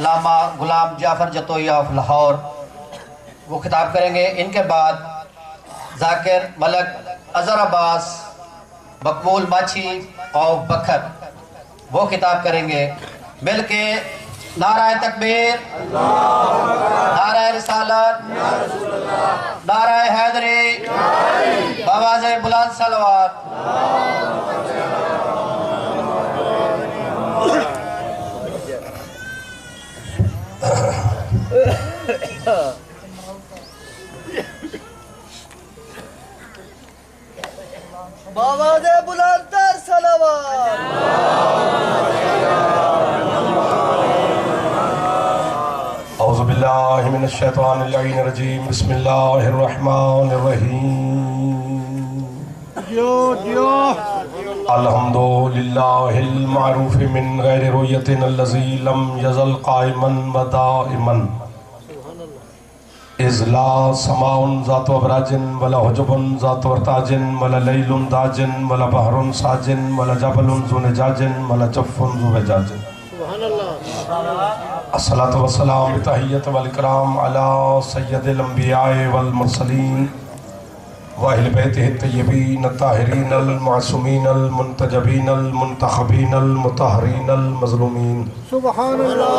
अल्लामा गुलाम Jafar Jatoi of Lahore, वो खिताब करेंगे। इनके बाद जाकिर मलक अजहर अब्बास मकबूल माछी ऑफ बखर, वो खिताब करेंगे। मिलके नाराए तकबीर, नाराए रिसालत, नाराए हैदरी, आवाज़े बुलंद सलवात। आवाज़े बुलंद सलवात। औज़ु बिल्लाहि मिनश शैतानिर रजीम, बिस्मिल्लाहिर रहमानिर रहीम। अल्हम्दुलिल्लाहिल मारूफ मिन गैरि रुयतिन अल्लज़ी लम यज़ल क़ाइमन व दाइमन इज़ ला समाउन ज़ातु अबराजिन वला हुजुबुन ज़ातु अर्ताजिन वला लैलुन दाजिन वला बहरुन साजिन वला जबलुन ज़ु नजाजिन वला जफ़्फ़ुन ज़ु वजाजिन। अस्सलातु वस्सलाम बितहिय्यत वल इकराम अला सय्यदिल अंबियाए वल मुरसलीन व अहले बैतिहि तय्यबीन ताहिरीन अल मासूमीन अल मुंतजबीन अल मुंतखबीन अल मुतहहरीन अल मज़लूमीन। सुभानअल्लाह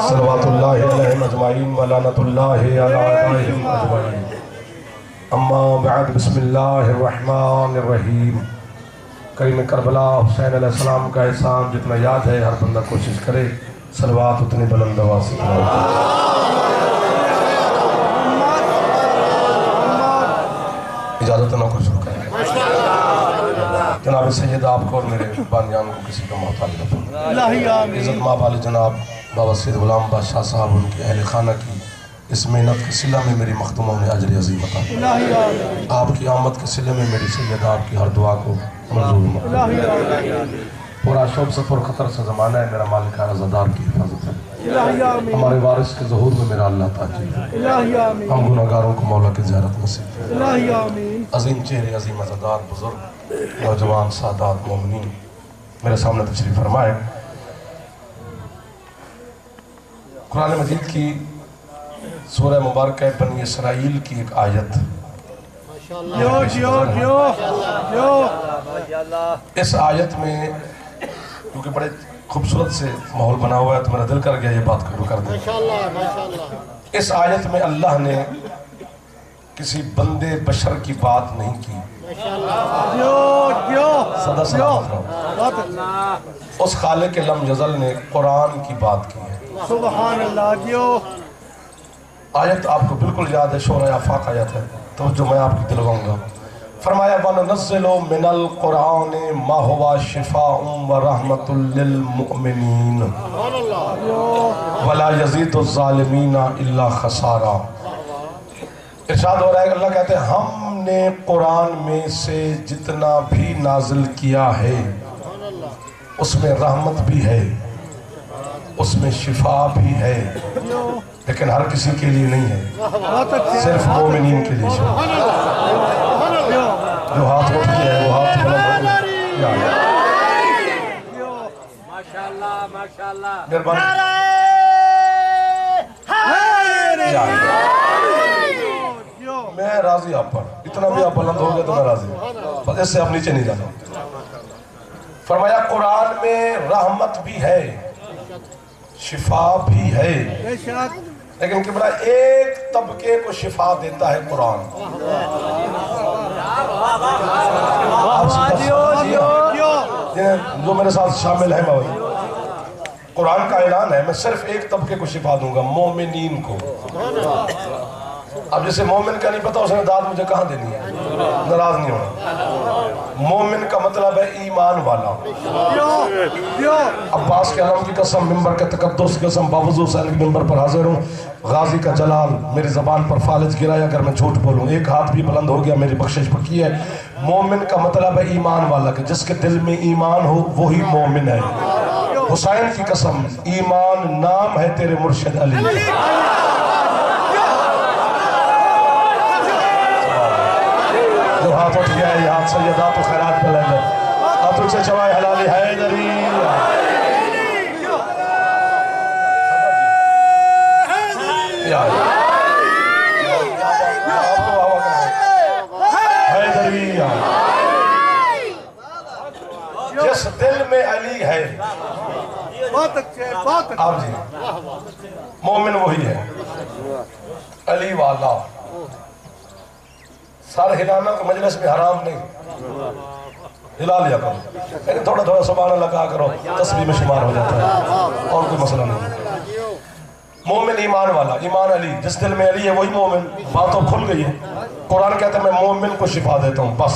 सल्लल्लाहु अलैहि अजमाइन व लानतुल्लाहि अला अदाइहिम अजमाइन। अम्मा बअद, बिस्मिल्लाहिर रहमानिर रहीम। करीम करबला हुसैन अलैहिस्सलाम का एहसान जितना याद है, हर बंदा कोशिश करे सलवात उतनी बुलंद आवाज़ से इजाज़त ना कुछ रुका है। जनाब सैयद आपको और मेरे बानियान को किसी का मोहताज न, इज़्ज़त माँ वाले जनाब बाबा सैयद गुलाम बादशाह साहब, उनके अहल खाना की इस मेहनत के सिला में मेरी मखदूमों ने अजर अज़ीम अता। आपकी आमद के सिले में मेरी सैयद आपकी हर दुआ को मंजूर। पूरा शौक से खतर से ज़माना है, मेरा मालिक रज़ादार की हिफाजत है। हमारे वारिस के ज़हूर में मेरा अल्लाह ताक़ी, हम गुनाहगारों को मौला की ज़ियारत नसीब। अज़ीम चेहरे, अज़ीम अज़ादार, बुज़ुर्ग, नौजवान, सादात, मोमिनीन मेरे सामने तशरीफ़ फरमाए। कुरान मजीद की सूरह मुबारक बनी इसराइल की एक आयत, इस आयत में क्योंकि बड़े खूबसूरत से माहौल बना हुआ है तो मेरा दिल कर गया ये बात कर दें। इस आयत में अल्लाह ने किसी बंदे बशर की बात नहीं की, सदा सलामत उस खालिक लम यज़ल ने कुरान की बात की है। सुभान अल्लाह। आयत आपको बिल्कुल याद है, शोरा आफाक आयत है, तो जो मैं आपको दिलवाऊंगा। फरमाया वनुनज़्ज़िलु मिनल कुरान मा हुवा शिफ़ाउन व रहमतुल लिल मुमिनीन वला यज़ीदु ज़ालिमीना इल्ला खसारा। इरशाद हो रहा है, अल्लाह कहते हैं हमने कुरान में से जितना भी नाजिल किया है उसमें रहमत भी है, उसमें शिफा भी है, लेकिन हर किसी के लिए नहीं है, सिर्फ मोमिनीन के लिए। जो हाथ उठ गया है वो हाथ मैं राजी आप पर, इतना भी आप बुलंद हो गए तो मैं राजी, बस इससे आप नीचे नहीं जाना। फरमाया कुरान में रहमत भी है, शिफा भी है, लेकिन कि बड़ा एक तबके को शिफा देता है कुरान। जो मेरे साथ शामिल है भाई, कुरान का ऐलान है मैं सिर्फ एक तबके को शिफा दूंगा, मोमिनीन को। अब जैसे मोमिन का नहीं पता उसने दाद मुझे कहाँ देनी है, नाराज नहीं होना। मोमिन का मतलब है ईमान वाला। अब्बास के आलम की कसम, मिंबर के तकद्दुस की कसम, बावजूद सैन के मिंबर पर हाजिर हूँ। गाजी का जलाल मेरी ज़बान पर फालिज गिराया, अगर मैं झूठ बोलूँ एक हाथ भी बुलंद हो गया मेरी बख्शिश पक्की है। मोमिन का मतलब है ईमान वाला, कि जिसके दिल में ईमान हो वही मोमिन है। हुसैन की कसम, ईमान नाम है तेरे मुर्शिद अली। जो हाथ उठ गया है हाथ सैयदा तो खैरात पे लगे, हाथ उठ से चवाए हलाली हैदरी। हैदरी जिस दिल में अली है, बहुत अच्छे, बहुत अच्छे। आप जी मोमिन वही है, अली वाला। सर हिलाना तो मजलिस में हराम नहीं, हिला लिया करो, लेकिन थोड़ा थोड़ा सुभान अल्लाह कहा करो, तस्बीह में शुमार हो जाता है, और कोई मसला नहीं। मोमिन ईमान वाला, ईमान अली, जिस दिल में अली है वही मोमिन। बात तो खुल गई है। कुरान कहता है मैं मोमिन को शिफा देता हूँ, बस।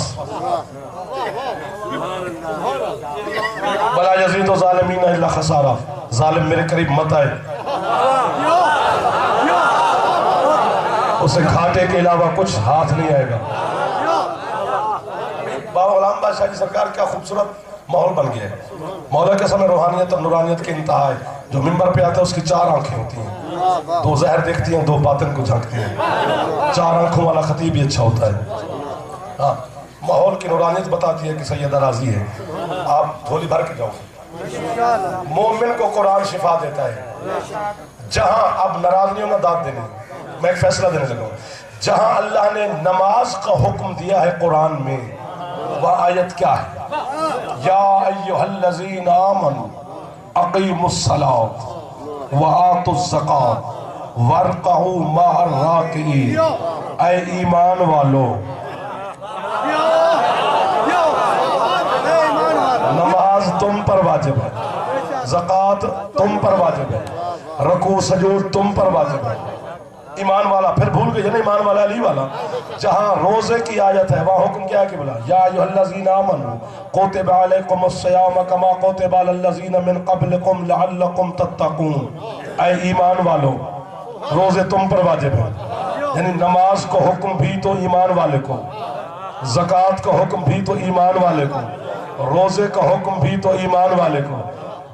बला यज़ीद ज़ालिमीन इल्ला खसारा, जालिम मेरे करीब मत आए, उसे घाटे के अलावा कुछ हाथ नहीं आएगा। बाबा गुलाम बादशाह जी सरकार क्या खूबसूरत माहौल बन गया है। मौला के समय रूहानियत और नूरानियत की इंतहा है। जो मिंबर पे आता है उसकी 4 आंखें होती हैं, 2 ज़हर देखती हैं, 2 बातिन को झांकती हैं। 4 आंखों वाला खतीब भी अच्छा होता है। हाँ, माहौल की नूरानियत बताती है कि सैयदा राजी है। आप झोली भर के जाओ। मोमिन को कुरान शिफा देता है। जहां अब नाराज नहीं होना, दाद देनी, मैं एक फैसला देने लगा हूं। जहां अल्लाह ने नमाज का हुक्म दिया है कुरान में, वह आयत क्या है? या अय्युहल्लज़ीना आमनू अक़ीमुस्सलात व आतुज़्ज़कात वरक़ऊ मअर राकिईन। ऐ ईमान वालो, नमाज तुम पर वाजिब है, ज़कात तुम पर वाजिब है, रकू सजूद तुम पर वाजिब है। ईमान वाला, फिर भूल गए ना, ईमान वाला अली वाला। जहां रोजे की आयत है वहां हुक्म क्या है कि बोला या अय्युहल्लज़ीना आमनू कुतिबा अलैकुमुस्सियाम कमा कुतिबा अलल्लज़ीना मिन क़ब्लिकुम लअल्लकुम तत्तक़ून। ऐ ईमान वालो, रोजे तुम पर वाजिब है, यानी नमाज को हुक्म भी तो ईमान वाले को, ज़कात का हुक्म भी तो ईमान वाले को, रोजे का हुक्म भी तो ईमान वाले को।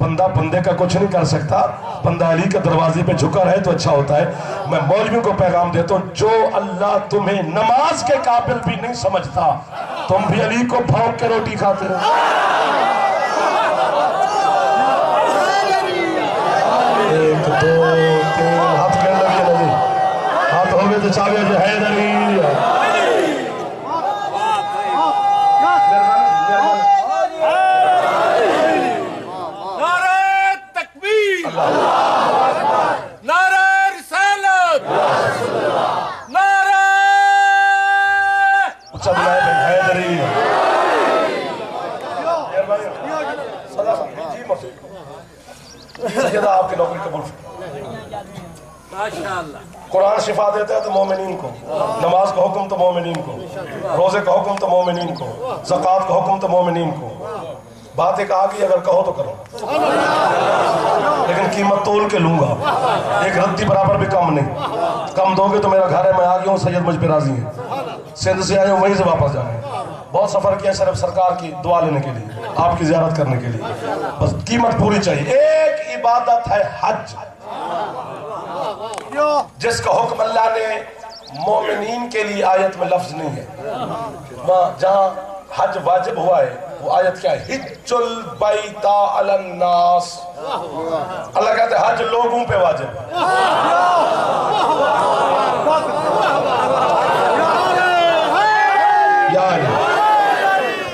बंदा बंदे का कुछ नहीं कर सकता, बंदा अली के दरवाजे पे झुका रहे तो अच्छा होता है। मैं मौलवियों को पैगाम देता हूँ, जो अल्लाह तुम्हें नमाज के काबिल भी नहीं समझता, तुम भी अली को भौंक के रोटी खाते हो। एक दो तीन, हाथ में लगे नहीं, हाथ हो गए तो चाबी जो है नहीं। आपकी नौकरी कबूल। कुरान शिफा देता है तो मोमिनीन को, नमाज का हुक्म तो मोमिनीन को, रोजे का हुक्म तो मोमिनीन को, ज़कात का हुक्म तो मोमिनीन को। बात एक आ गई, अगर कहो तो करो, लेकिन कीमत तोल के लूंगा, एक रत्ती बराबर भी कम नहीं। कम दोगे तो मेरा घर है, मैं आ गया हूँ, सैयद मुझ पे राजी है, सिंध से आए वहीं से वापस जाने। बहुत सफर किया सिर्फ सरकार की दुआ लेने के लिए, आपकी ज़ियारत करने के लिए, बस कीमत पूरी चाहिए। एक इबादत है हज, जिसका हुक्म अल्लाह ने मोमिनीन के लिए आयत में लफ्ज नहीं है। जहां हज वाजिब हुआ है वो आयत क्या है? हिज्जुल बैता अलन्नास। अल्लाह कहते हैं हज लोगों पे वाजिब है।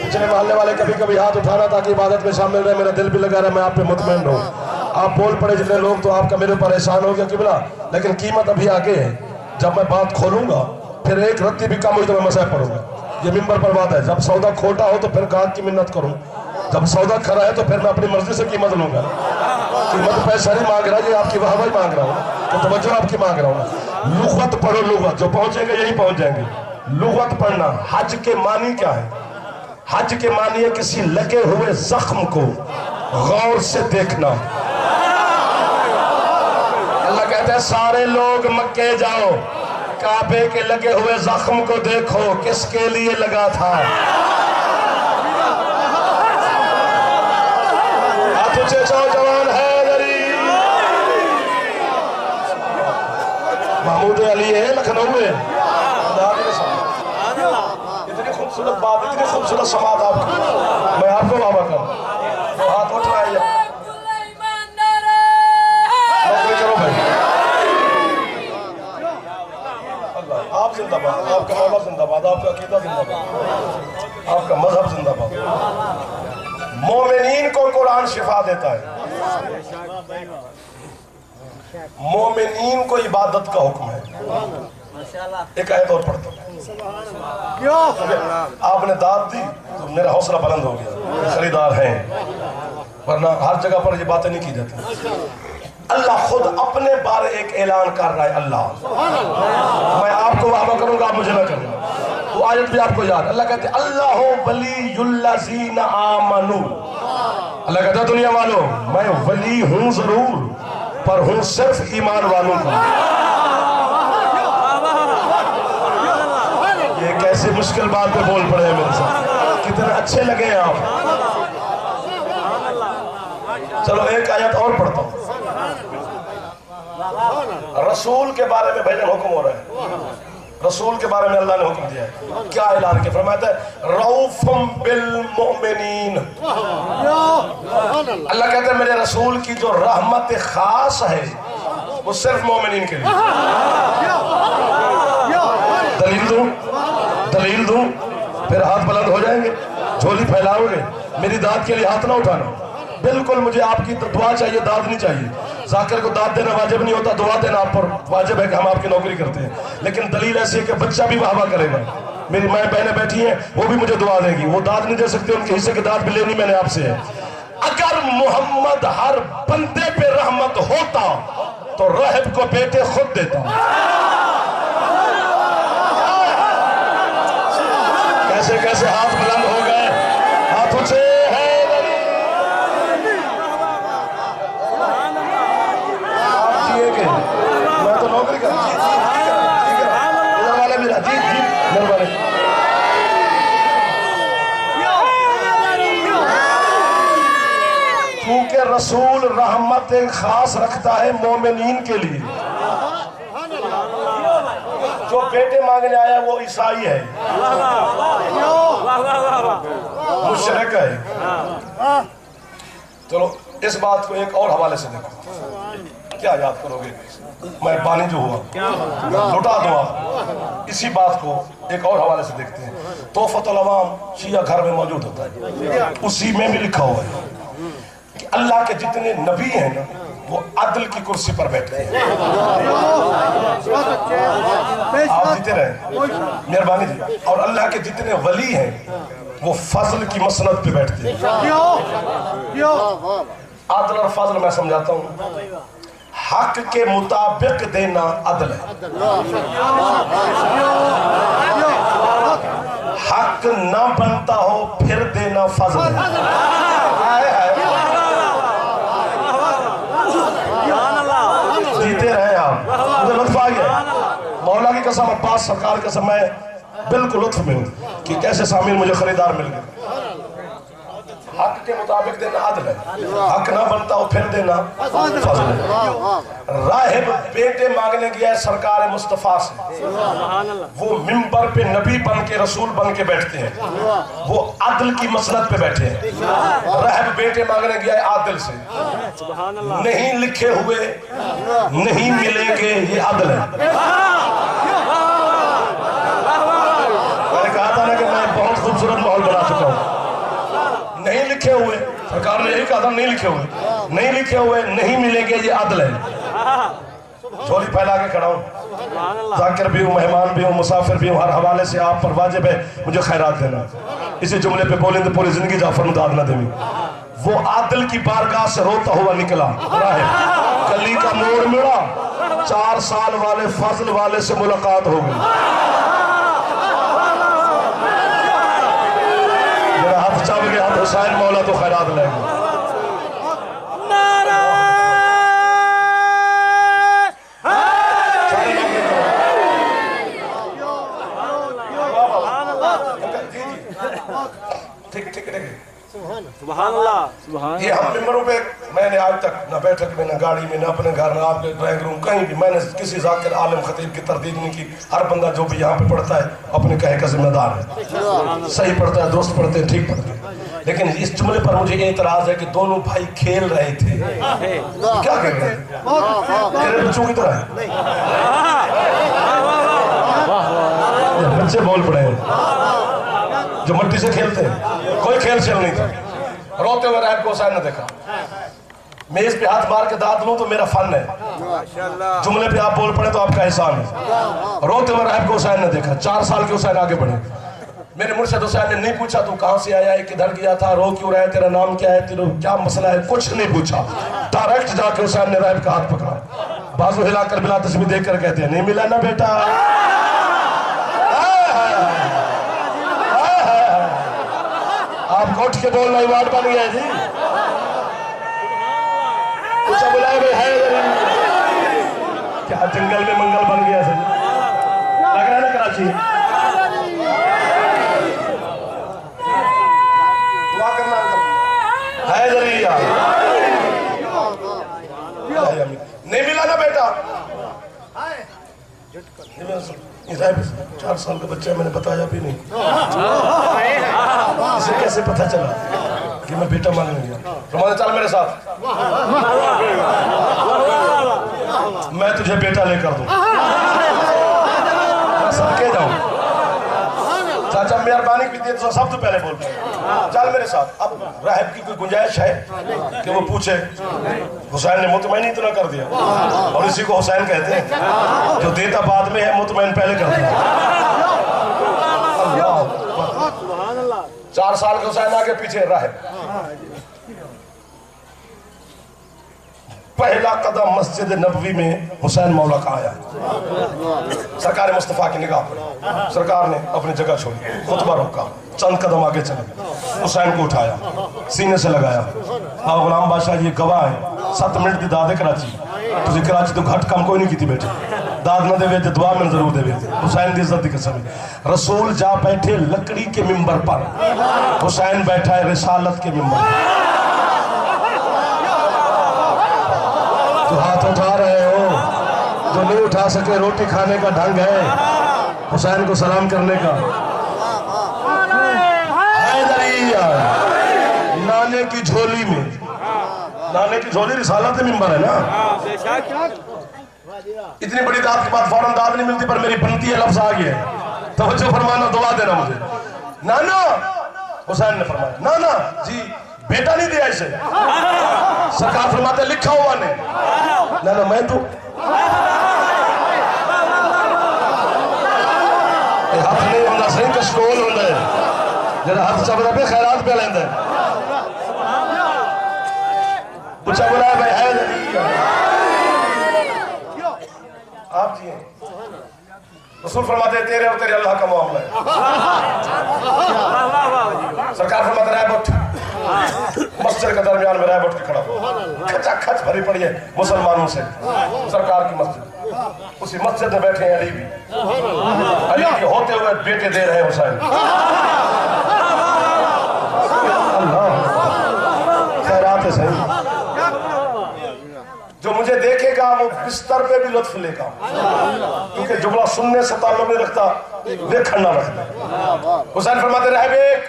पिछले मोहल्ले वाले कभी कभी हाथ उठाना ताकि इबादत में शामिल रहे, मेरा दिल भी लगा रहा, मैं आप पे मुतमईन रहूं। आप बोल पड़े जितने लोग तो आपका मेरे ऊपर एहसान हो गया किबला, लेकिन कीमत अभी आगे है। जब मैं बात खोलूंगा फिर एक रत्ती भी कम हुई तो मैं मसह पड़ूंगा। ये मिंबर पर बात है, जब सौदा खोटा हो तो फिर गाहक की मिन्नत करूं, जब सौदा खरा है तो फिर मैं अपनी मर्जी से कीमत लूंगा। कीमत पैसा नहीं मांग रहा, ये आपकी वाहवाही मांग रहा हूँ, तो तवज्जो आपकी मांग रहा हूँ। लुगत पढ़ो, लुगत जो पहुंचेंगे यही पहुंच जाएंगे। लुगत पढ़ना, हज के मानी क्या है? हज के मानी है किसी लगे हुए जख्म को गौर से देखना। अल्लाह कहते हैं सारे लोग मक्के जाओ, काबे के लगे हुए जख्म को देखो, किसके लिए लगा था। तुझे जवान है महमूद अली है लखनऊ में। इतनी खूबसूरत बात, इतनी खूबसूरत समाज आपकी, मैं आपको बाबा कर तो हाथ उठ रहा है। नौकरी करो भाई, जिंदाबाद, आपका अकीदा जिंदाबाद, आपका मजहब जिंदाबाद। मोमिनीन को कुरान शिफा देता है। मोमिनीन को इबादत का हुक्म है। एक आयत और पढ़ता हूं। आपने दाद दी तो मेरा हौसला बुलंद हो गया, खरीदार हैं, वरना हर जगह पर ये बातें नहीं की जाती। अल्लाह खुद अपने बारे एक ऐलान कर रहा है। अल्लाह, मैं आपको वादा करूंगा, आप मुझे ना करूंगा। वो आयत भी आपको याद, अल्लाह कहते हैं अल्लाह वलीयुल्लज़ीना आमनू। अल्लाह कहता है दुनिया वालों, मैं वली हूं जरूर, पर हूं सिर्फ ईमान वालों का। ये कैसे मुश्किल बात पे बोल पड़े हैं मेरे साथ, कितने अच्छे लगे हैं आप। चलो एक आयत और पढ़ता हूं। रसूल के बारे में भजन हुक्म हो रहा है। रसूल के बारे में अल्लाह ने हुक्म दिया है। क्या ऐलान किया? फरमाता है रऊफुम बिल मोमिनीन। अल्लाह कहता है मेरे रसूल की जो रहमत खास है वो सिर्फ मोमिनीन के लिए। दलील दूं फिर हाथ बुलंद हो जाएंगे, झोली फैलाओगे। मेरी दाद के लिए हाथ ना उठाना। बिल्कुल मुझे आपकी दुआ चाहिए, दाद नहीं चाहिए। जाकिर को दाद देना वाजिब नहीं होता, दुआ देना आप पर वाजिब है कि हम आपकी नौकरी करते हैं। लेकिन दलील ऐसी है कि बच्चा भी वाह वाह करेगा। मेरी माँ बहनें बैठी हैं, वो भी मुझे दुआ देगी। वो दाद नहीं दे सकते, उनके हिस्से की दाद भी लेनी मैंने आपसे है। अगर मोहम्मद हर बंदे पे रहमत होता तो रहब को बेटे खुद देता। कैसे कैसे हाथ बुलंद हो गए, हाथ ऊंचे हैं। मैं तो नौकरी कर, इधर वाले भी जी इधर वाले। क्योंकि रसूल रहमत खास रखता है मोमिनीन के लिए। जो बेटे मांगने आया वो ईसाई है, मुशरिक है। चलो इस बात को एक और हवाले से देखो, क्या याद करोगे? मैं बानी जो हुआ लुटा दूंगा। इसी बात को एक और हवाले से देखते हैं। तोहफतुल अवाम शिया घर में मौजूद होता है, उसी में भी लिखा हुआ है कि अल्लाह के जितने नबी हैं ना वो अदल की कुर्सी पर बैठते हैं। आप जीते रहे, मेहरबानी जी। और अल्लाह के जितने वली हैं वो फजल की मसनद पे बैठते हैं। अदल और फजल मैं समझाता हूँ। हक के मुताबिक देना अदल है, हक ना बनता हो फिर देना फजल है। जीते रहे आप, मुझे लुत्फ आ गया। मौला की कसम, अब्बास सरकार की कसम, मैं बिल्कुल लुत्फ में हूँ कि कैसे सामीन मुझे खरीदार मिल गए। हक के मुताबिक देना अदल है, हक ना बनता हो फिर देना फजल है। राहिब बेटे मांगने गया है सरकार मुस्तफा से, वो मिंबर पे नबी बन के रसूल बन के बैठते हैं, वो अदल की मसनद पे बैठे हैं। राहिब बेटे मांगने गया है आदिल से, नहीं लिखे हुए नहीं मिलेंगे, ये अदल है। मैंने कहा था ना कि मैं बहुत खूबसूरत माहौल बना चुका हूँ। नहीं लिखे हुए, सरकार ने यही कहा था, नहीं लिखे हुए नहीं मिलेंगे, ये अदल है। झोली फैला के खड़ा हूं, जाकिर भी हूं, मेहमान भी हूं, मुसाफिर भी हूं। हर हवाले से आप पर वाजिब है मुझे खैरात देना। इसी जुमले पे बोलें तो पूरी जिंदगी जाफर मुदाद न देवी। वो आदिल की बारगाह से रोता हुआ निकला, गली का मोड़ मिला, 4 साल वाले फजल वाले से मुलाकात हो गई। चाव के हाथ हुसैन मौला तो खैरात लेंगे। ठीक ठीक ठीक। ये हम मिंबरों पे, मैंने आज तक न बैठक में, न गाड़ी में, न अपने घर, न आपके ड्राइंग रूम, कहीं भी मैंने किसी जाकिर आलिम खतीब की तरदीद नहीं की। हर बंदा जो भी यहाँ पे पढ़ता है अपने कहे का जिम्मेदार है, सही पढ़ता है, दोस्त पढ़ते हैं, ठीक पढ़ते हैं। लेकिन इस जुमले पर मुझे एतराज है कि दोनों भाई खेल रहे थे। क्या खेल रहे थे? तेरे बच्चों की तरह बच्चे बोल पड़े हैं जो मिट्टी से खेलते हैं, कोई खेल चल नहीं था। रोते हुए रहब को हुसैन ने देखा। मेज पे हाथ मार के दाद लूं तो मेरा फन है, जुमले पे आप बोल पड़े तो आपका एहसान है। रोते हुए रहब को हुसैन ने देखा। 4 साल के हुसैन आगे बढ़े। मेरे मुर्शिद हुसैन ने नहीं पूछा तू कहां से आया है, किधर गया था, रो क्यों रहा है, तेरा नाम क्या है, तेरा क्या मसला है, कुछ नहीं पूछा। डायरेक्ट जाके हुसैन ने रहब का हाथ पकड़ा, बाजू हिलाकर बिला तस्वीर देखकर कहते हैं नहीं मिला ना बेटा। आप उठ के बोलना अवार्ड बन गया जी। कुछ बुलाए भाई है क्या जंगल में मंगल बन गया सर, लग रहा है ना कराची। दुआ करना है जरिया। नहीं मिला ना बेटा। 4 साल का बच्चा, मैंने बताया भी नहीं। इसे कैसे पता चला कि मैं बेटा मांगने गया। रमाना चल मेरे साथ, मैं तुझे बेटा लेकर दूं, सबके जाऊं। चाचा मेहरबानी की थी तो सब तो पहले बोल चल मेरे साथ। अब रहब की कोई गुंजाइश है कि वो पूछे? हुसैन ने मुतमईन इतना कर दिया, और इसी को हुसैन कहते हैं जो देता बाद में है, मुतमईन पहले कर दिया। 4 साल के हुसैन आगे पीछे रहब। पहला कदम मस्जिद नबवी में हुसैन मौला का आया। सरकार मुस्तफा की निगाह पर सरकार ने अपनी जगह छोड़ी, खुतबा रोका, चंद कदम आगे चले, हुसैन को उठाया, सीने से लगाया। हाँ गुलाम बादशाह ये गवाह है, 7 मिनट की दादे कराची, तुझे कराची तो घट कम कोई नहीं की बेटे, दाद न देवे दुआ में जरूर देवे। हुसैन की इज्जत की कसम। रसूल जा बैठे लकड़ी के मिंबर पर, हुसैन बैठा है रिसालत के मिंबर। तो हाथ उठा रहे हो, जो नहीं उठा सके रोटी खाने का ढंग है हुसैन को सलाम करने का। नाने की झोली में, नाने की झोली रिसालत मिंबर है ना। इतनी बड़ी दाद के बाद फौरन दाद नहीं मिलती, पर मेरी बनती है लफ्ज आ गया, तवज्जो फरमाना, दुआ देना मुझे। नाना, हुसैन ने फरमाया नाना जी बेटा नहीं दिया इसे। सरकार फरमाते लिखा हुआ ने ना मैं तो हाथ नहीं होना सही कशकोल होना है जरा हाथ चबरा पे खैरात पे लेंदे पूछा बोला भाई है आप जी रसूल फरमाते हैं तेरे और तेरे अल्लाह का मामला है। सरकार फरमाते हैं बैठ मस्जिद के दरमियान में बैठ के खड़ा हो, खचाखच भरी पड़ी है मुसलमानों से सरकार की मस्जिद। उसी मस्जिद में बैठे हैं अली भी, अली के होते हुए बेटे दे रहे हैं हुसैन। खैरात है सही, जो मुझे देखेगा वो बिस्तर पे भी लुत्फ लेगा, क्योंकि जुमला सुनने से ताल्लुक नहीं रखता, देखना ना रखता। हुसैन फरमाते रहे एक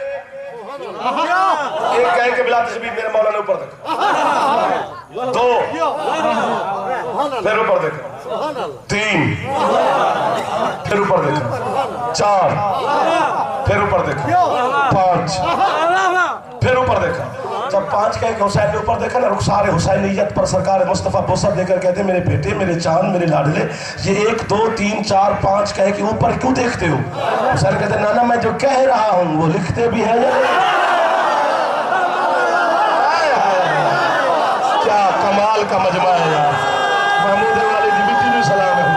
कहे के बिला तस्बीह मेरे मौला ने ऊपर देखा, 2 फिर ऊपर देखा, 3 फिर ऊपर देखा, 4 फिर ऊपर देखा, 5 फिर ऊपर देखा। जब 5 कहे कि हुसैन ने ऊपर देखा ना, रुखसार हुसैनियत पर सरकार मुस्तफा बोसा देकर कहते मेरे बेटे, मेरे चांद, मेरे लाडले, ये 1 2 3 4 5 कहे कि ऊपर क्यों देखते हो? हुसैन कहते नाना मैं जो कह रहा हूं वो लिखते भी है। क्या कमाल का मजमा है यार। महमूद वाले की मिट्टी में सलाम है।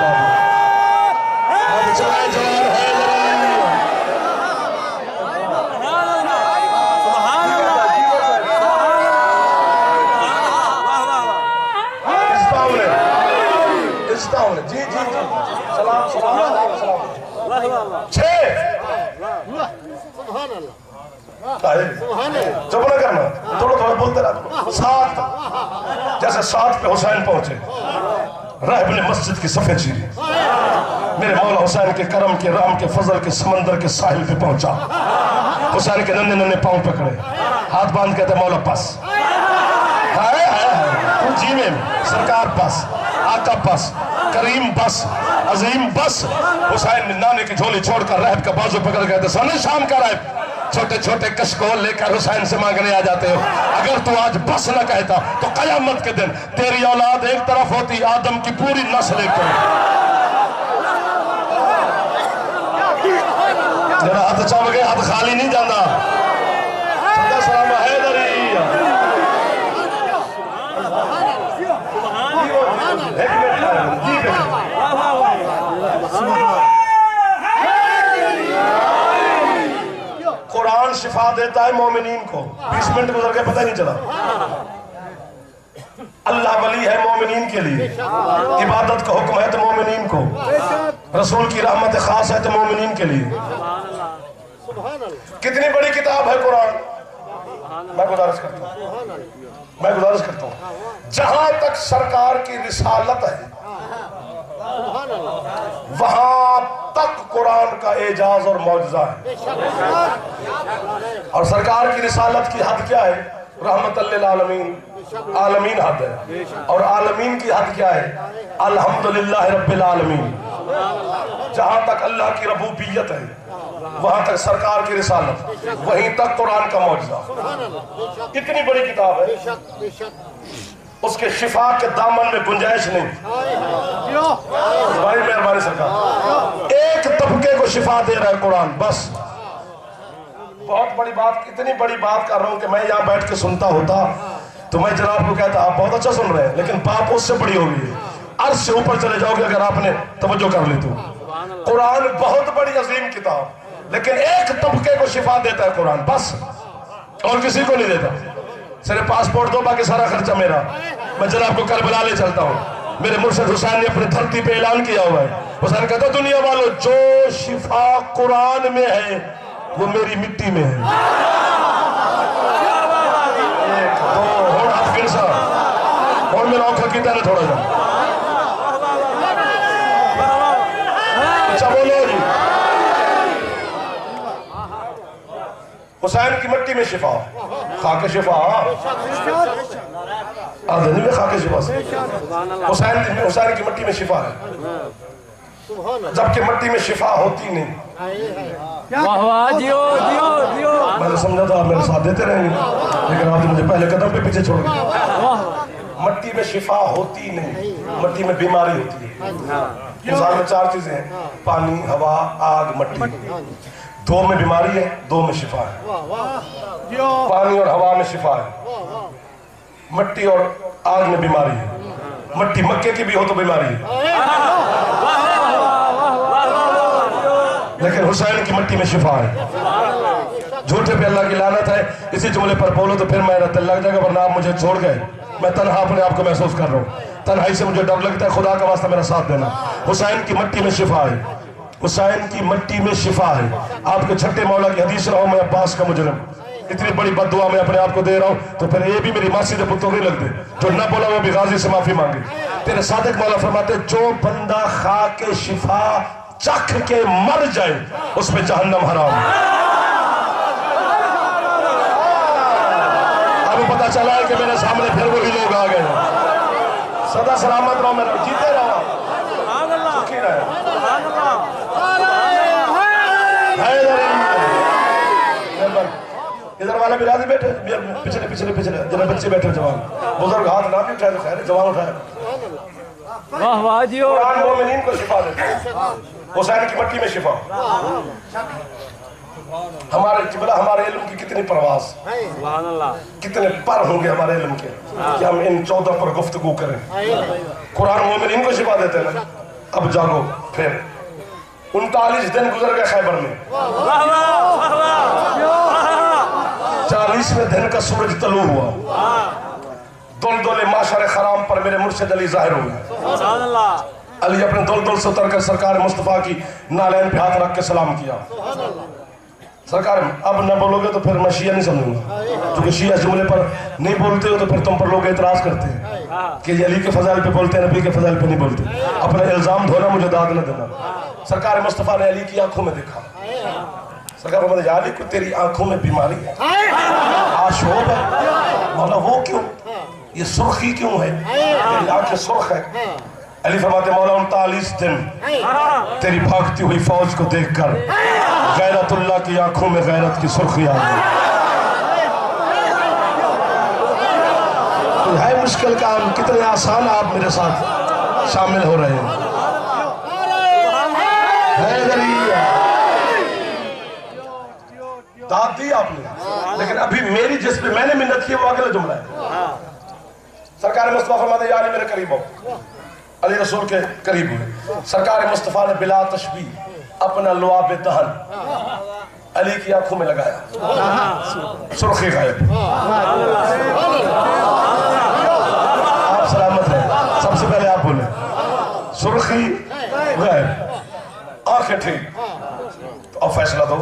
जी जी जी सलाम सलाम सलाम। 6 जब ना करना, थोड़ा थोड़ा बोलते रहो। 7 जैसे 7 पे हुसैन पहुंचे, रहब ने मस्जिद की सफेद चीरी, मेरे मौला हुसैन के करम के, राम के, फजल के समंदर के साहिल पे पहुंचा। हुसैन के नन्हे नन्हे पांव पकड़े, हाथ बांध कहते मौला पास, हाय हाय हाय, जीवे में सरकार पास, आका पास, करीम बस, अजीम बस। हुसैन ने नाने की झोली छोड़कर रहब का बाजू पकड़ गए थे, सोने शाम का रहब। छोटे छोटे कशकोल लेकर हुसैन से मांगने आ जाते हो। अगर तू आज बस न कहता तो कयामत के दिन तेरी औलाद एक तरफ होती, आदम की पूरी नस्ल एक तरफ। जरा हाथ चम गए, हाथ खाली नहीं जाता। सलाम हैदरी कुरान शिफा देता है मोमिनीन को। 20 मिनट गुजर गए पता ही नहीं चला। अल्लाह वली है मोमिनीन के लिए, इबादत का हुक्म है तो मोमिनीन को, रसूल की रहमत खास है तो मोमिनीन के लिए। कितनी बड़ी किताब है कुरान। मैं गुजारिश करता हूं जहां तक सरकार की रिसालत है वहां तक कुरान का एजाज और मौजज़ा है। और सरकार की रिसालत की हद क्या है? रहमतल लिल आलमीन, आलमीन हद है। और आलमीन की हद क्या है? अल्हम्दुलिल्लाह रब्बिल आलमीन। जहां तक अल्लाह की रबूबियत है वहां तक सरकार की रिसालत, वहीं तक कुरान का मौजज़ा। कितनी बड़ी किताब है, उसके शिफा के दामन में गुंजाइश नहीं। बड़ी मेहरबानी सरकार, एक तबके को शिफा दे रहा है कुरान बस। बहुत बड़ी बात, इतनी बड़ी बात कर रहा हूं कि मैं यहाँ बैठ के सुनता होता तो मैं जनाब को कहता आप बहुत अच्छा सुन रहे हैं, लेकिन बात उससे बड़ी होगी, अर्श से ऊपर चले जाओगे अगर आपने तवज्जो कर ली तो। कुरान बहुत बड़ी अजीम किताब, लेकिन एक तबके को शिफा देता है कुरान बस, और किसी को नहीं देता। सिर्फ पासपोर्ट दो, बाकी सारा खर्चा मेरा। मैं जनाब को करबला ले चलता हूँ। मेरे मुर्शिद हुसैन ने अपनी धरती पे ऐलान किया हुआ है। हुसैन कहता दुनिया वालों जो शिफा कुरान में है वो मेरी मिट्टी में है। एक दो और अफगिन साहब और मेरा औखा की तरह थोड़ा सा अच्छा बोलो जी। हुसैन की मिट्टी में शिफा, खाके शिफा, आदमी में खाके शिफा से हुसैन की मिट्टी में शिफा है, जबकि मिट्टी में शिफा होती नहीं। मैंने समझा था आप मेरे साथ देते रहेंगे, लेकिन आपने मुझे पहले कदम पे पीछे छोड़ दिया। मिट्टी में शिफा होती नहीं, मिट्टी में बीमारी होती है। इंसान में 4 चीजें हैं, पानी, हवा, आग, मिट्टी। 2 में बीमारी है, 2 में शिफा है। पानी और हवा में शिफा है, मिट्टी और आग में बीमारी है। मिट्टी मक्के की भी हो तो बीमारी है, लेकिन हुसैन की मिट्टी में शिफा है। झूठे पे अल्लाह की लानत है। इसी जुमले पर बोलो तो फिर मेरा दिल लग जाएगा, वरना आप मुझे छोड़ गए। मैं तन्हा अपने आप को महसूस कर रहा हूँ, तन्हाई से मुझे डर लगता है। खुदा का वास्ता मेरा साथ देना। हुसैन की मिट्टी में शिफा है, हुसैन की मिट्टी में शिफा है। आपके छठे मौला की हदीस रहो, मैं अब्बास का मुजरिम। इतनी बड़ी बद्दुआ मैं अपने आप को दे रहा हूँ, तो फिर ये भी मेरी मासी के पुत्रों नहीं लगते। जो न बोला वो भी गाजी से माफी मांगे। तेरे सादिक मौला फरमाते जो बंदा खा के शिफा चख के मर जाए उसमें जहन्नम हराम। अब पता चला है कि मेरे सामने फिर वही लोग आ गए। सदा सलामत रहो, मेरा जीते रहो, सुखी रहे। इधर वाले बिरादरी बैठे, पिछले पिछले पिछले जरा बच्चे बैठे, जवान बुजुर्ग हाथ ना भी उठाए तो खैर, जवान उठाए। वाह वाह जी। कुरान मोमिनीन को शिफा देता है, हुसैन की मिट्टी में शिफा। हमारे किबला, हमारे इल्म की कितनी परवास, कितने पर होंगे हमारे इल्म के कि हम इन 14 पर गुफ्तगू करें। कुरान मोमिनीन को शिफा देते हैं ना। अब जागो, फिर 39 दिन गुजर गए खैबर में। 40वें दिन का सूरज तलू हुआ। दुलदुल माशर खराम पर मेरे मुर्शिद अली जाहिर हुए। अली अपने दुलदुल से उतर कर सरकार मुस्तफा की नालैन पे हाथ रख के सलाम किया। सरकार अब न बोलोगे तो फिर मैं शिया नहीं समझूंगा, क्योंकि शिया जुमले पर नहीं बोलते हो तो फिर तुम पर लोग एतराज करते हैं कि अली के फजाइल पे बोलते हैं, नबी के फजाइल पे नहीं बोलते। अपना इल्जाम धोना, मुझे दाद न देना। सरकार मुस्तफा ने अली की आंखों में देखा। सरकार को बताया अली को तेरी आंखों में बीमारी है, आशोब है। मौला वो क्यों, ये सुर्खी क्यों है, तेरी आंखें सुर्ख है। अली फरमाते मौला 44 दिन तेरी भागती हुई फौज को देखकर गैरतुल्लाह की आंखों में गैरत की सुर्खी आ गई। तो है मुश्किल काम, कितने आसान आप मेरे साथ शामिल हो रहे हैं। दाद दी आपने, लेकिन अभी मेरी जिस पे मैंने मिन्नत की वो अगला जुमला है। सरकार मुस्तफा फरमाते या अली मेरे करीब हो, अली रसूल के करीब हुए। सरकार मुस्तफा ने बिला तशबीह अपना लुआब दहन अली की आंखों में लगाया, सुर्खी गायब। आप सलामत रहे, सबसे पहले आप बोले, सुर्खी गायब, आंखें ठीक। और फैसला दो,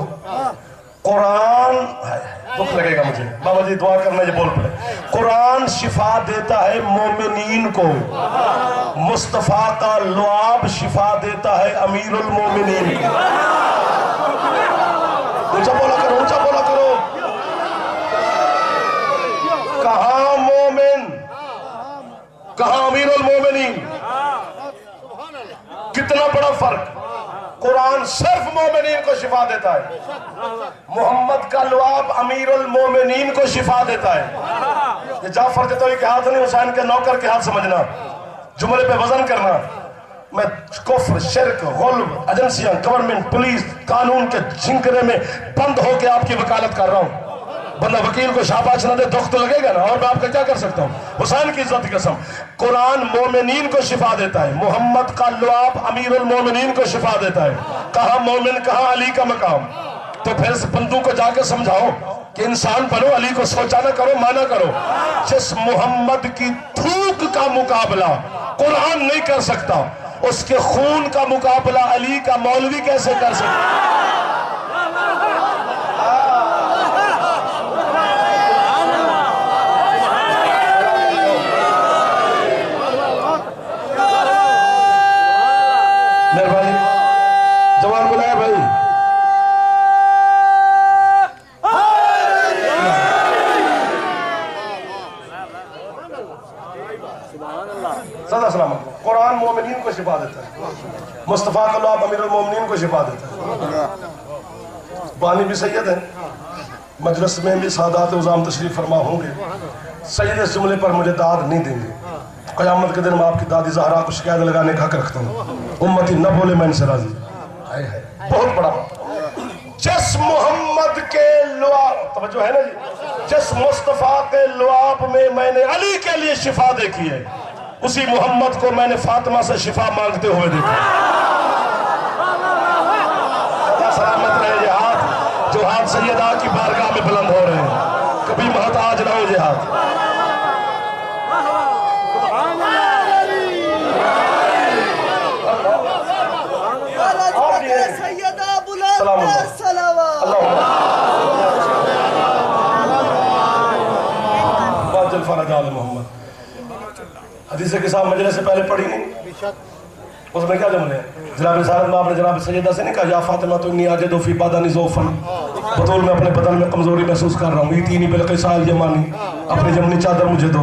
कुरान है, दुख लगेगा मुझे बाबा जी दुआ करना ये बोल पड़े। कुरान शिफा देता है मोमिनीन को, मुस्तफा का लुआब शिफा देता है अमीरुल मोमिनीन को। ऊंचा बोला करो, ऊंचा बोला करो। कहां मोमिन, कहां अमीरुल मोमिनीन, कितना बड़ा फर्क। कुरान सिर्फ मोमिनीन को शिफा देता है, मोहम्मद का लुआब अमीरुल मोमिनीन को शिफा देता है। ये जाफर जतोई के हाथ नहीं, हुसैन के नौकर के हाथ समझना, जुमले पे वजन करना। मैं कुफ्र, शिर्क, गुल्ब, एजेंसियां, गवर्नमेंट, पुलिस, कानून के झिंकरे में बंद होकर आपकी वकालत कर रहा हूं। बंदा वकील को शाबाश ना दे, दुख तो लगेगा ना, और मैं आपका क्या कर सकता हूं। हुसैन की इज्जत की कसम, कुरान मोमिनीन को शिफा देता है, मोहम्मद का लुआब अमीरुल मोमिनीन को शिफा देता है। कहां मोमिन, कहां अली का मकाम। तो फिर इस बंदू को जाके समझाओ कि इंसान बनो, अली को सोचा ना करो, माना करो। जिस मोहम्मद की थूक का मुकाबला कुरान नहीं कर सकता, उसके खून का मुकाबला अली का मौलवी कैसे कर सकता। मेहरबानी, जवान बुलाया भाई। सदा सलामत। कुरान मोमिनीन को शिफा देता है, मुस्तफा का लुआब अमीरुल मोमिनीन को शिफा देता है। बानी भी सैयद है, मजलिस में भी सादात उज़ाम तशरीफ फरमा होंगे। सैयद इस जुमले पर मुझे दाद नहीं देंगे। क़यामत के दिन मैं आपकी दादी ज़हरा को शिकायत लगाने का हक रखता हूँ। उम्मती न बोले मैं इनसे राजी। बहुत बड़ा जिस मोहम्मद के लुआब, तवज्जो है ना जी, जिस मुस्तफा के लुआब में मैंने अली के लिए शिफा देखी है, उसी मोहम्मद को मैंने फातिमा से शिफा मांगते हुए देखा। सलामत रहे ये हाथ, जो हाथ सैयदा की बारगाह में बुलंद हो रहे हैं, कभी मोहताज ना हो ये हाथ। हदीस के साथ मजलिस से पहले पढ़ी नहीं, उसमें क्या जुमले हैं। जनाब रिसालत में आपने जनाब सैयदा से नहीं कहा या फातिमा तो इन्नी आजिदु फी बदनी ज़ौफ़न, बतौल में अपने बदन में कमजोरी महसूस कर रहा हूँ, इतीनी बिलक़िसाल यमानी, अपनी जमनी चादर मुझे दो।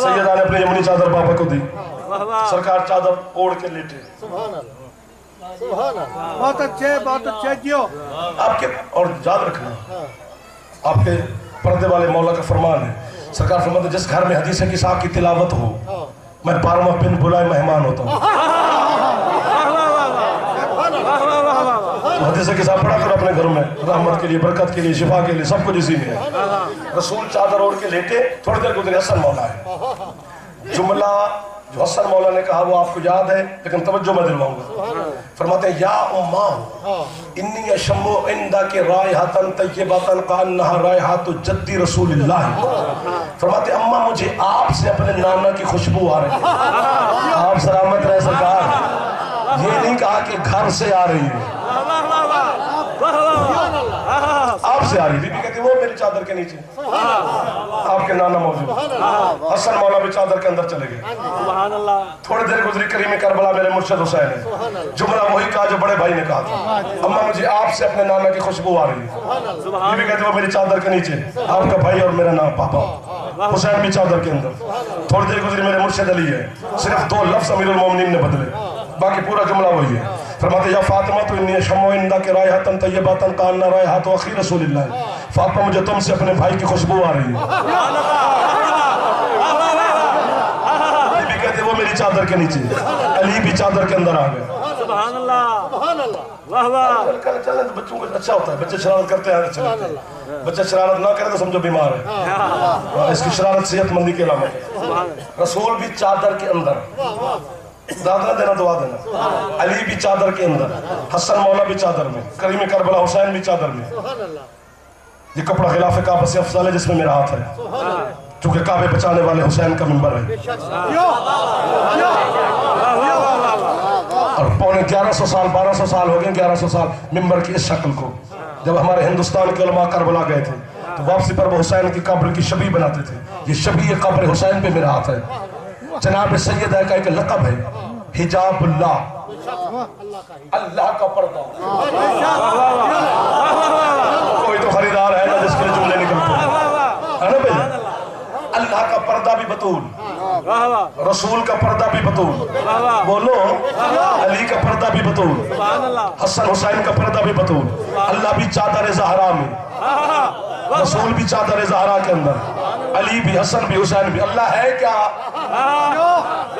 सैयदा ने अपनी जमनी चादर बाबा को दी, सरकार चादर ओढ़ के लेटे। बहुत अच्छे जियो। आपके और याद रखना, आपके पर्दे वाले मौला का फरमान है। सरकार फरमाते जिस घर में हदीस की साहब की तिलावत हो, मैं 12वां दिन बुलाए मेहमान होता हूँ। तो हदीस की साहब पढ़ा करो अपने घरों में, रहमत के लिए, बरकत के लिए, शिफा के लिए, सब कुछ इसी में है। रसूल चादर ओढ़ के लेटे, थोड़ी देर गुजरे, हसन मौला है। जुमला जो हसन मौला ने कहा वो आपको याद है, लेकिन तवज्जो मैं दिलवाऊंगा। फरमाते हैं या उम्मा इन्नी अशम्मु इंदकी रायहतन तय्यबतन कान्नहा रायहतु जद्दी रसूलिल्लाह। फरमाते अम्मा मुझे आपसे अपने नाना की खुशबू आ रही है। आप सलामत रहे सरकार, ये नहीं कहा कि घर से आ रही है, आपसे आ रही। बीबी कहती वो मेरी चादर के नीचे, आपके नाना मौजूद। हसन मौला भी चादर के अंदर चले गए। थोड़ी देर गुजरी, करीम करबला मेरे मुर्शिद हुसैन ने जुमला वही कहा जो बड़े भाई ने कहा था, अम्मा मुझे आपसे अपने नाना की खुशबू आ रही है। बीबी कहती वो मेरी चादर के नीचे, आपका भाई और मेरा नाम पापा हुसैन भी चादर के अंदर। थोड़ी देर गुजरी, मेरे मुर्शिद अली है, सिर्फ 2 लफ्ज अमीरुल मोमिनीन ने बदले, बाकी पूरा जुमला वही है। फरमाते या फातिमा तो इन्नी शम्मो इंदा के रायहतन तय्यबतन कान्ना रायहत व अखी रसूलिल्लाह, फातिमा मुझे तुमसे अपने भाई की खुशबू आ रही है। बीबी कहते वो मेरी चादर के नीचे, अली भी चादर के अंदर आ गए। सुभान अल्लाह, वाह वाह। चलने तो बच्चों को अच्छा होता है, बच्चे शरारत करते हैं अच्छे लगते हैं, बच्चा शरारत ना करे तो समझो बीमार है। इसकी शरारत सेहतमंदी की अलामत है। रसूल भी चादर के अंदर, दादा देना दुआ देना, अली भी चादर के अंदर, हसन मौला भी चादर में, करीम करबला हुसैन भी चादर में। ये कपड़ा खिलाफे काबा से अफजल है जिसमें मेरा हाथ है, क्योंकि काबे बचाने वाले हुसैन का मिंबर है। और पौने 1100 साल 1200 साल हो गए, 1100 साल मिंबर की इस शक्ल को। जब हमारे हिंदुस्तान के उलमा करबला गए थे तो वापसी पर वो हुसैन की कब्र की शबी बनाते थे। ये शबी ये कब्र हुसैन पे मेरा हाथ है। जनाब सैयद का एक लक़ब है हिजाबुल्लाह, अल्लाह का पर्दा। कोई तो खरीदार है ना जिसके लिए जुमले निकलते हैं, है ना भाई? अल्लाह का पर्दा भी बतूल, रसूल का पर्दा भी बतूल, बोलो अली का पर्दा भी बतूल, हसन हुसैन का पर्दा भी बतूल। अल्लाह भी चादर ज़हरा में, रसूल भी चादर ज़हरा के अंदर, अली भी, हसन भी, हुसैन भी। अल्लाह है क्या?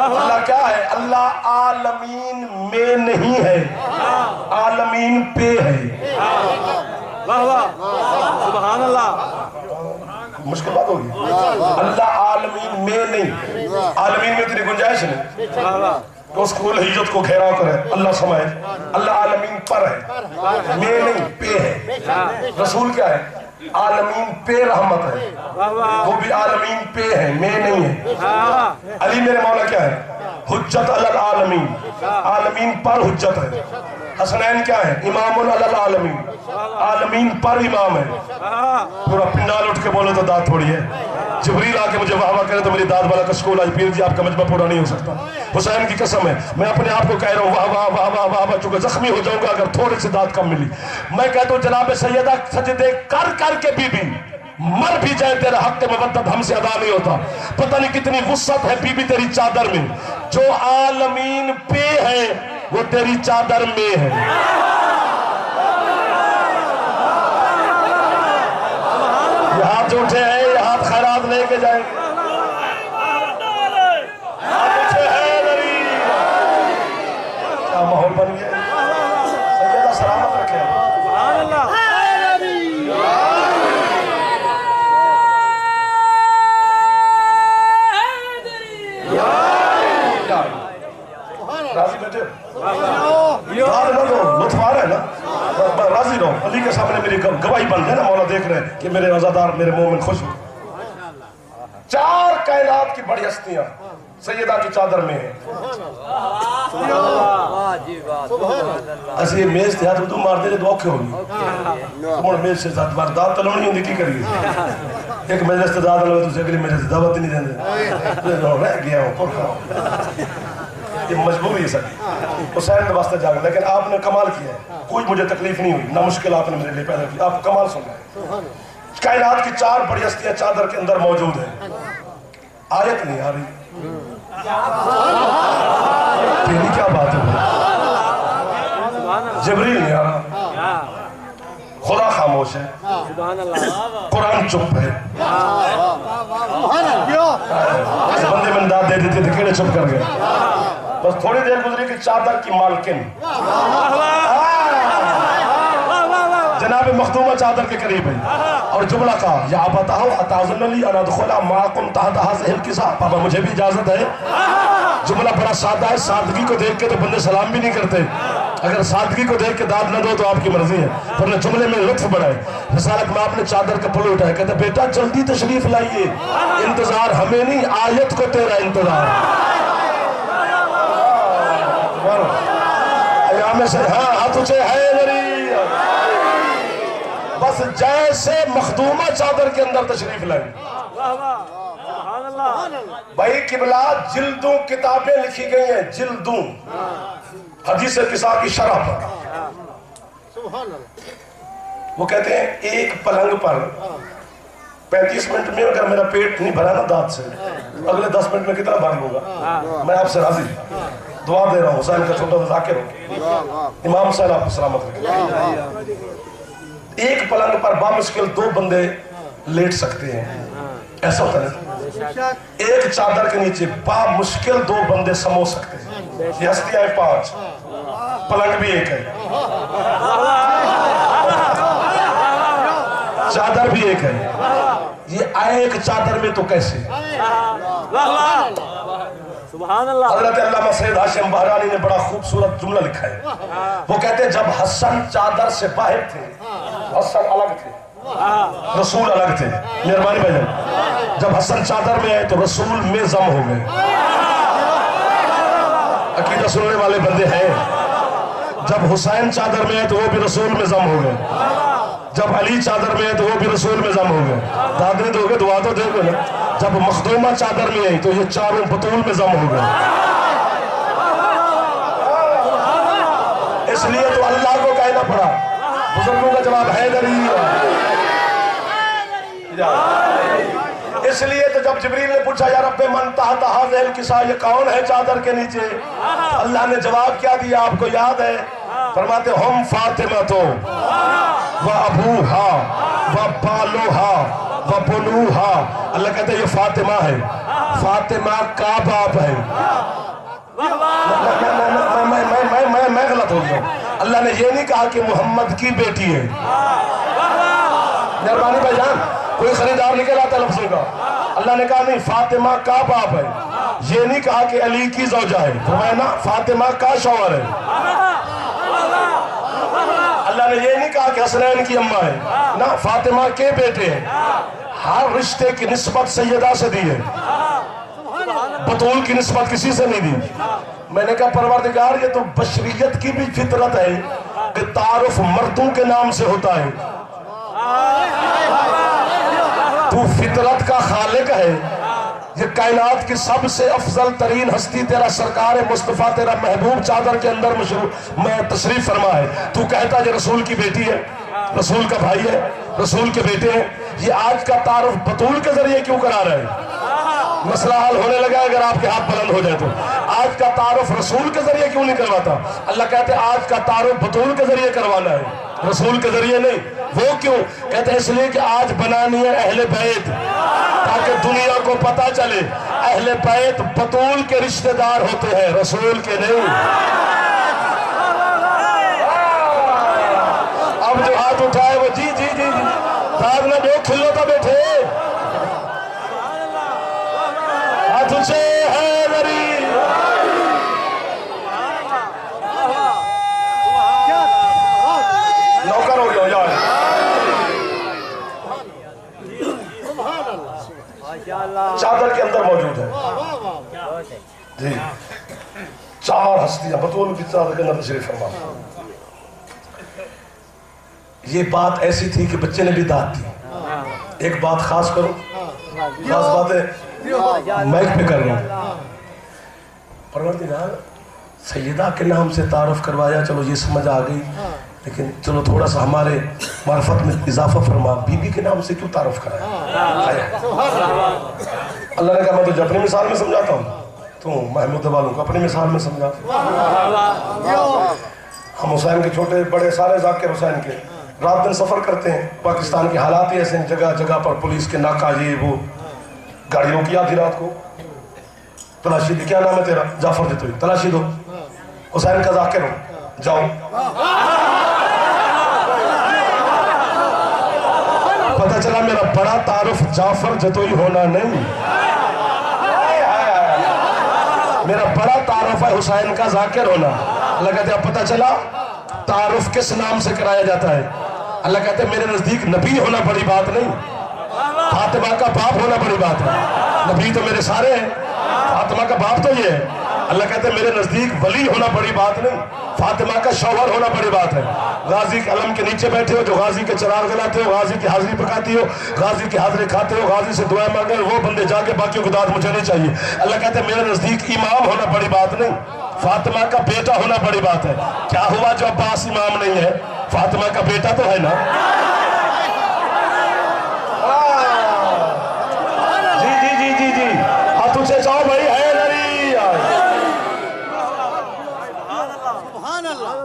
अल्लाह क्या है? अल्लाह आलमीन में नहीं है, आलमीन पे है। वाह वाह, सुभान अल्लाह। मुश्किल बात होगी। अल्लाह आलमीन में नहीं, आलमीन में तेरी गुंजाइश नहीं तो उसको हिज्जत को घेराव करे। अल्लाह समझ, अल्लाह आलमीन पर है, में नहीं, पे है। रसूल क्या है? आलमीन पे रहमत है, वो भी आलमीन पे है, में नहीं है। अली मेरे मौला क्या है? हुज्जत अलल आलमीन, आलमीन पर हुज्जत है। हसनैन क्या है? इमामुन अलल आलमीन, आलमीन पर इमाम है। पूरा पिंडाल उठ के बोले तो दाद थोड़ी है। जिब्रील आके मुझे वाह वाह करे तो मेरी दाद वाला कशकोल आज पीर जी आपका मजमा पूरा नहीं हो सकता। हुसैन की कसम है, मैं अपने आप को कह रहा हूँ वाह वाह वाह वाह वाह वाह, चूंकि जख्मी हो जाऊंगा अगर थोड़ी सी दाद कम मिली। मैं कहता हूँ जनाब सैयदा सजदे कर कर के बीबी मर भी जाए तेरा हक मवद्दत हमसे अदा नहीं होता। पता नहीं कितनी वुस्सत है बीबी तेरी चादर में, जो आलमीन पे है वो तेरी चादर में है। ये हाथ जो उठे हैं ये हाथ खैरात लेके जाएंगे। क्या माहौल बन गया, सैयदा सलामत रखे। राजी बैठे लुत्फ आ रहा है ना, राजी रहो। अली के सामने मेरी गवाही बंद है ना, मौला देख रहे हैं कि मेरे वज़ादार मेरे मोमिन खुश हो। 4 कायनात की बड़ी हस्तियां सैयदा की चादर में है। असली मेज थे तू मार दे तो औखे होगी, तुम मेज से साथ मार दात तो नहीं होती की करिए। एक मेरे से दाद लो दूसरे अगली मेरे से दावत नहीं देंगे, रह गया हो पुरखा। ये मजबूरी है सर, हुसैन के वास्ते जाग। लेकिन आपने कमाल किया है, कोई मुझे तकलीफ नहीं हुई, ना मुश्किल आपने मेरे लिए पैदा की। आप कमाल सुन रहे हैं। कायनात की 4 बड़ी हस्तियां चादर के अंदर मौजूद है। आयत नहीं आ रही, तेरी क्या बात है? जिब्रील नहीं आ रहा, खुदा खामोश है, कुरान चुप है। बंदे में दाद दे देते थे, केड़े चुप कर गए। बस थोड़ी देर गुजरी कि चादर की मालकिन जनाब मखदूमा चादर के करीब है और जुमला का या बताओ अताज़ुल्ली अनदखुला माकुम तहत हाज़िहिल किसा, पापा मुझे भी इजाजत है। जुमला बड़ा सादा है, सादगी को देख के तो बंदे सलाम भी नहीं करते। अगर सादगी को देख के दाद न दो तो आपकी मर्जी है, वरना जुमले में लुत्फ बढ़ाए। रिसालत में आपने चादर का पल्लू उठाया, कहते बेटा जल्दी तशरीफ लाइए, इंतजार हमें नहीं आयत को तेरा इंतजार। हाँ हाथ ऊंचे है मेरी जैसे मखदूमा चादर के अंदर तशरीफ लाए। वाह वाह सुभान अल्लाह। भाई किबला जिल्दों किताबें लिखी गई हैं, जिल्दों हदीस किसा की शरह पर। वो कहते हैं एक पलंग पर 35 मिनट में अगर मेरा पेट नहीं भरा ना दांत से, अगले 10 मिनट में कितना भारी होगा। मैं आपसे राजी दुआ दे रहा हूँ, हुसैन का छोटा जाकिर हो, इमाम हुसैन आपको सलामत रखे। एक पलंग पर बामुश्किल 2 बंदे लेट सकते हैं, ऐसा होता है। एक चादर के नीचे बामुश्किल 2 बंदे समो सकते हैं। ये हस्तियां 5, पलंग भी एक है, चादर भी एक है। ये आए एक चादर में तो कैसे। वाह वाह सुभान अल्लाह। हज़रत अल्लामा सैयद हाशिम बहरानी ने बड़ा खूबसूरत जुमला लिखा है। वो कहते हैं जब हसन चादर से बाहर थे, हसन अलग थे, रसूल अलग थे। मेहरबानी भाई, जब हसन चादर में आए तो रसूल में जम हो गए। अकीदा सुनने वाले बंदे हैं। जब हुसैन चादर में आए तो वो भी रसूल में जम हो गए। जब अली चादर में आए तो वो भी रसूल में जम हो गए। दादरी दोगे दुआ तो देखो ना। जब मखदूमा चादर में आई तो ये चारों बतूल में जम हो गए। इसलिए तो अल्लाह को कहना पड़ा। बुजुर्गों का जवाब हैदरी। इसलिए तो जब जिब्रील ने पूछा यार रब्बे मन तहत हाज़िल किसा, ये कौन है चादर के नीचे, अल्लाह ने जवाब क्या दिया आपको याद है। फरमाते हम फातिमा तो व अबूहा व बालूहा व बुनूहा। अल्लाह कहते ये फातिमा है, फातिमा का बाप है। मैं गलत हो गया। अल्लाह ने ये नहीं कहा कि मोहम्मद की बेटी है। मेहरबानी भाईजान, कोई खरीदार निकल आता लफ्जों का। अल्लाह ने कहा नहीं फातिमा का बाप है। ये नहीं कहा कि अली की ज़ौजा है, फरमाया ना फातिमा का शौहर है। अल्लाह ने ये नहीं कहा कि हसनैन की अम्मा है, ना फातिमा के बेटे हैं। हर रिश्ते की निस्बत सैयदा से दी है, बतूल की निस्बत किसी से नहीं दी। मैंने कहा परवरदिगार ये तो बशरियत की भी फितरत है कि तारुफ मर्दों के नाम से होता है। तू फितरत का खालिक है। ये कायनात की सबसे अफजल तरीन हस्ती तेरा सरकार मुस्तफा तेरा महबूब चादर के अंदर मैं तशरीफ फरमा है। तू कहता ये रसूल की बेटी है, रसूल का भाई है, रसूल के बेटे हैं। ये आज का तारुफ बतूल के जरिए क्यों करा रहे हैं। मसला हल होने लगा अगर आपके हाथ बुलंद हो जाए तो। आज का तारुफ रसूल के जरिए क्यों नहीं करवाता। अल्लाह कहते आज का तारुफ बतूल के जरिए करवाना है, रसूल के जरिए नहीं। वो क्यों कहते इसलिए कि आज बनानी है अहले बैत, ताकि दुनिया को पता चले अहले बैत बतूल के रिश्तेदार होते हैं, रसूल के नहीं। अब जो हाथ उठाए वो जी जी जी दाग ना दो, खिलो तो बैठे हाथ उसे है नरी। नौकर हो गया यार। चादर के अंदर मौजूद है जी 4 हस्तियां बतूल की चादर के अंदर तशरीफ फरमा। ये बात ऐसी थी कि बच्चे ने भी दाद दी। एक बात खास करो, खास बात है माइक पे कर रहा हूं। परवरदिगार सैयदा के नाम से तारुफ करवाया, चलो ये समझ आ गई, लेकिन चलो थोड़ा सा हमारे मार्फत में इजाफा फरमा, बीबी के नाम से क्यों तारुफ कराया। अल्लाह ने कहा मैं तुझे अपनी मिसाल में समझाता हूँ, तू महमूद वालों को अपनी मिसाल में समझा। हम हुसैन के छोटे बड़े सारे जाकिर हुसैन के रात दिन सफर करते हैं। पाकिस्तान के हालात ही ऐसे हैं, जगह जगह पर पुलिस के नाका ये वो, गाड़ी रोकी आधी रात को, तलाशी दी। क्या नाम है तेरा? जाफर दे। तो तलाशी दो, हुसैन का जाकिर हो, जाओ। पता चला मेरा बड़ा तारुफ जाफर जतोई होना नहीं, मेरा बड़ा तारुफ है हुसैन का जाकिर होना। अल्लाह कहते अब पता चला तारुफ किस नाम से कराया जाता है। अल्लाह कहते मेरे नजदीक नबी होना बड़ी बात नहीं, फातिमा का बाप होना बड़ी बात है। नबी तो मेरे सारे हैं, फातिमा का बाप तो ये है। अल्लाह कहते मेरे नजदीक वली होना बड़ी बात नहीं। फातिमा का शौहर होना बड़ी बात है। गाजी के अलम के नीचे बैठे हो, जो गाजी के चिराग जलाते हो, गाजी की हाजिरी पकाती हो, गाजी की हाजिरी खाते हो, गाजी से दुआएं मांगे, वो बंदे जाके बाकियों की दाद मुझे नहीं चाहिए। अल्लाह कहते हैं मेरे नजदीक इमाम होना बड़ी बात नहीं, फातिमा का बेटा होना बड़ी बात है। क्या हुआ जो अब्बास इमाम नहीं है, फातिमा का बेटा तो है ना। जी जी जी जी जी, हाथ ऊंचे जाओ भाई, है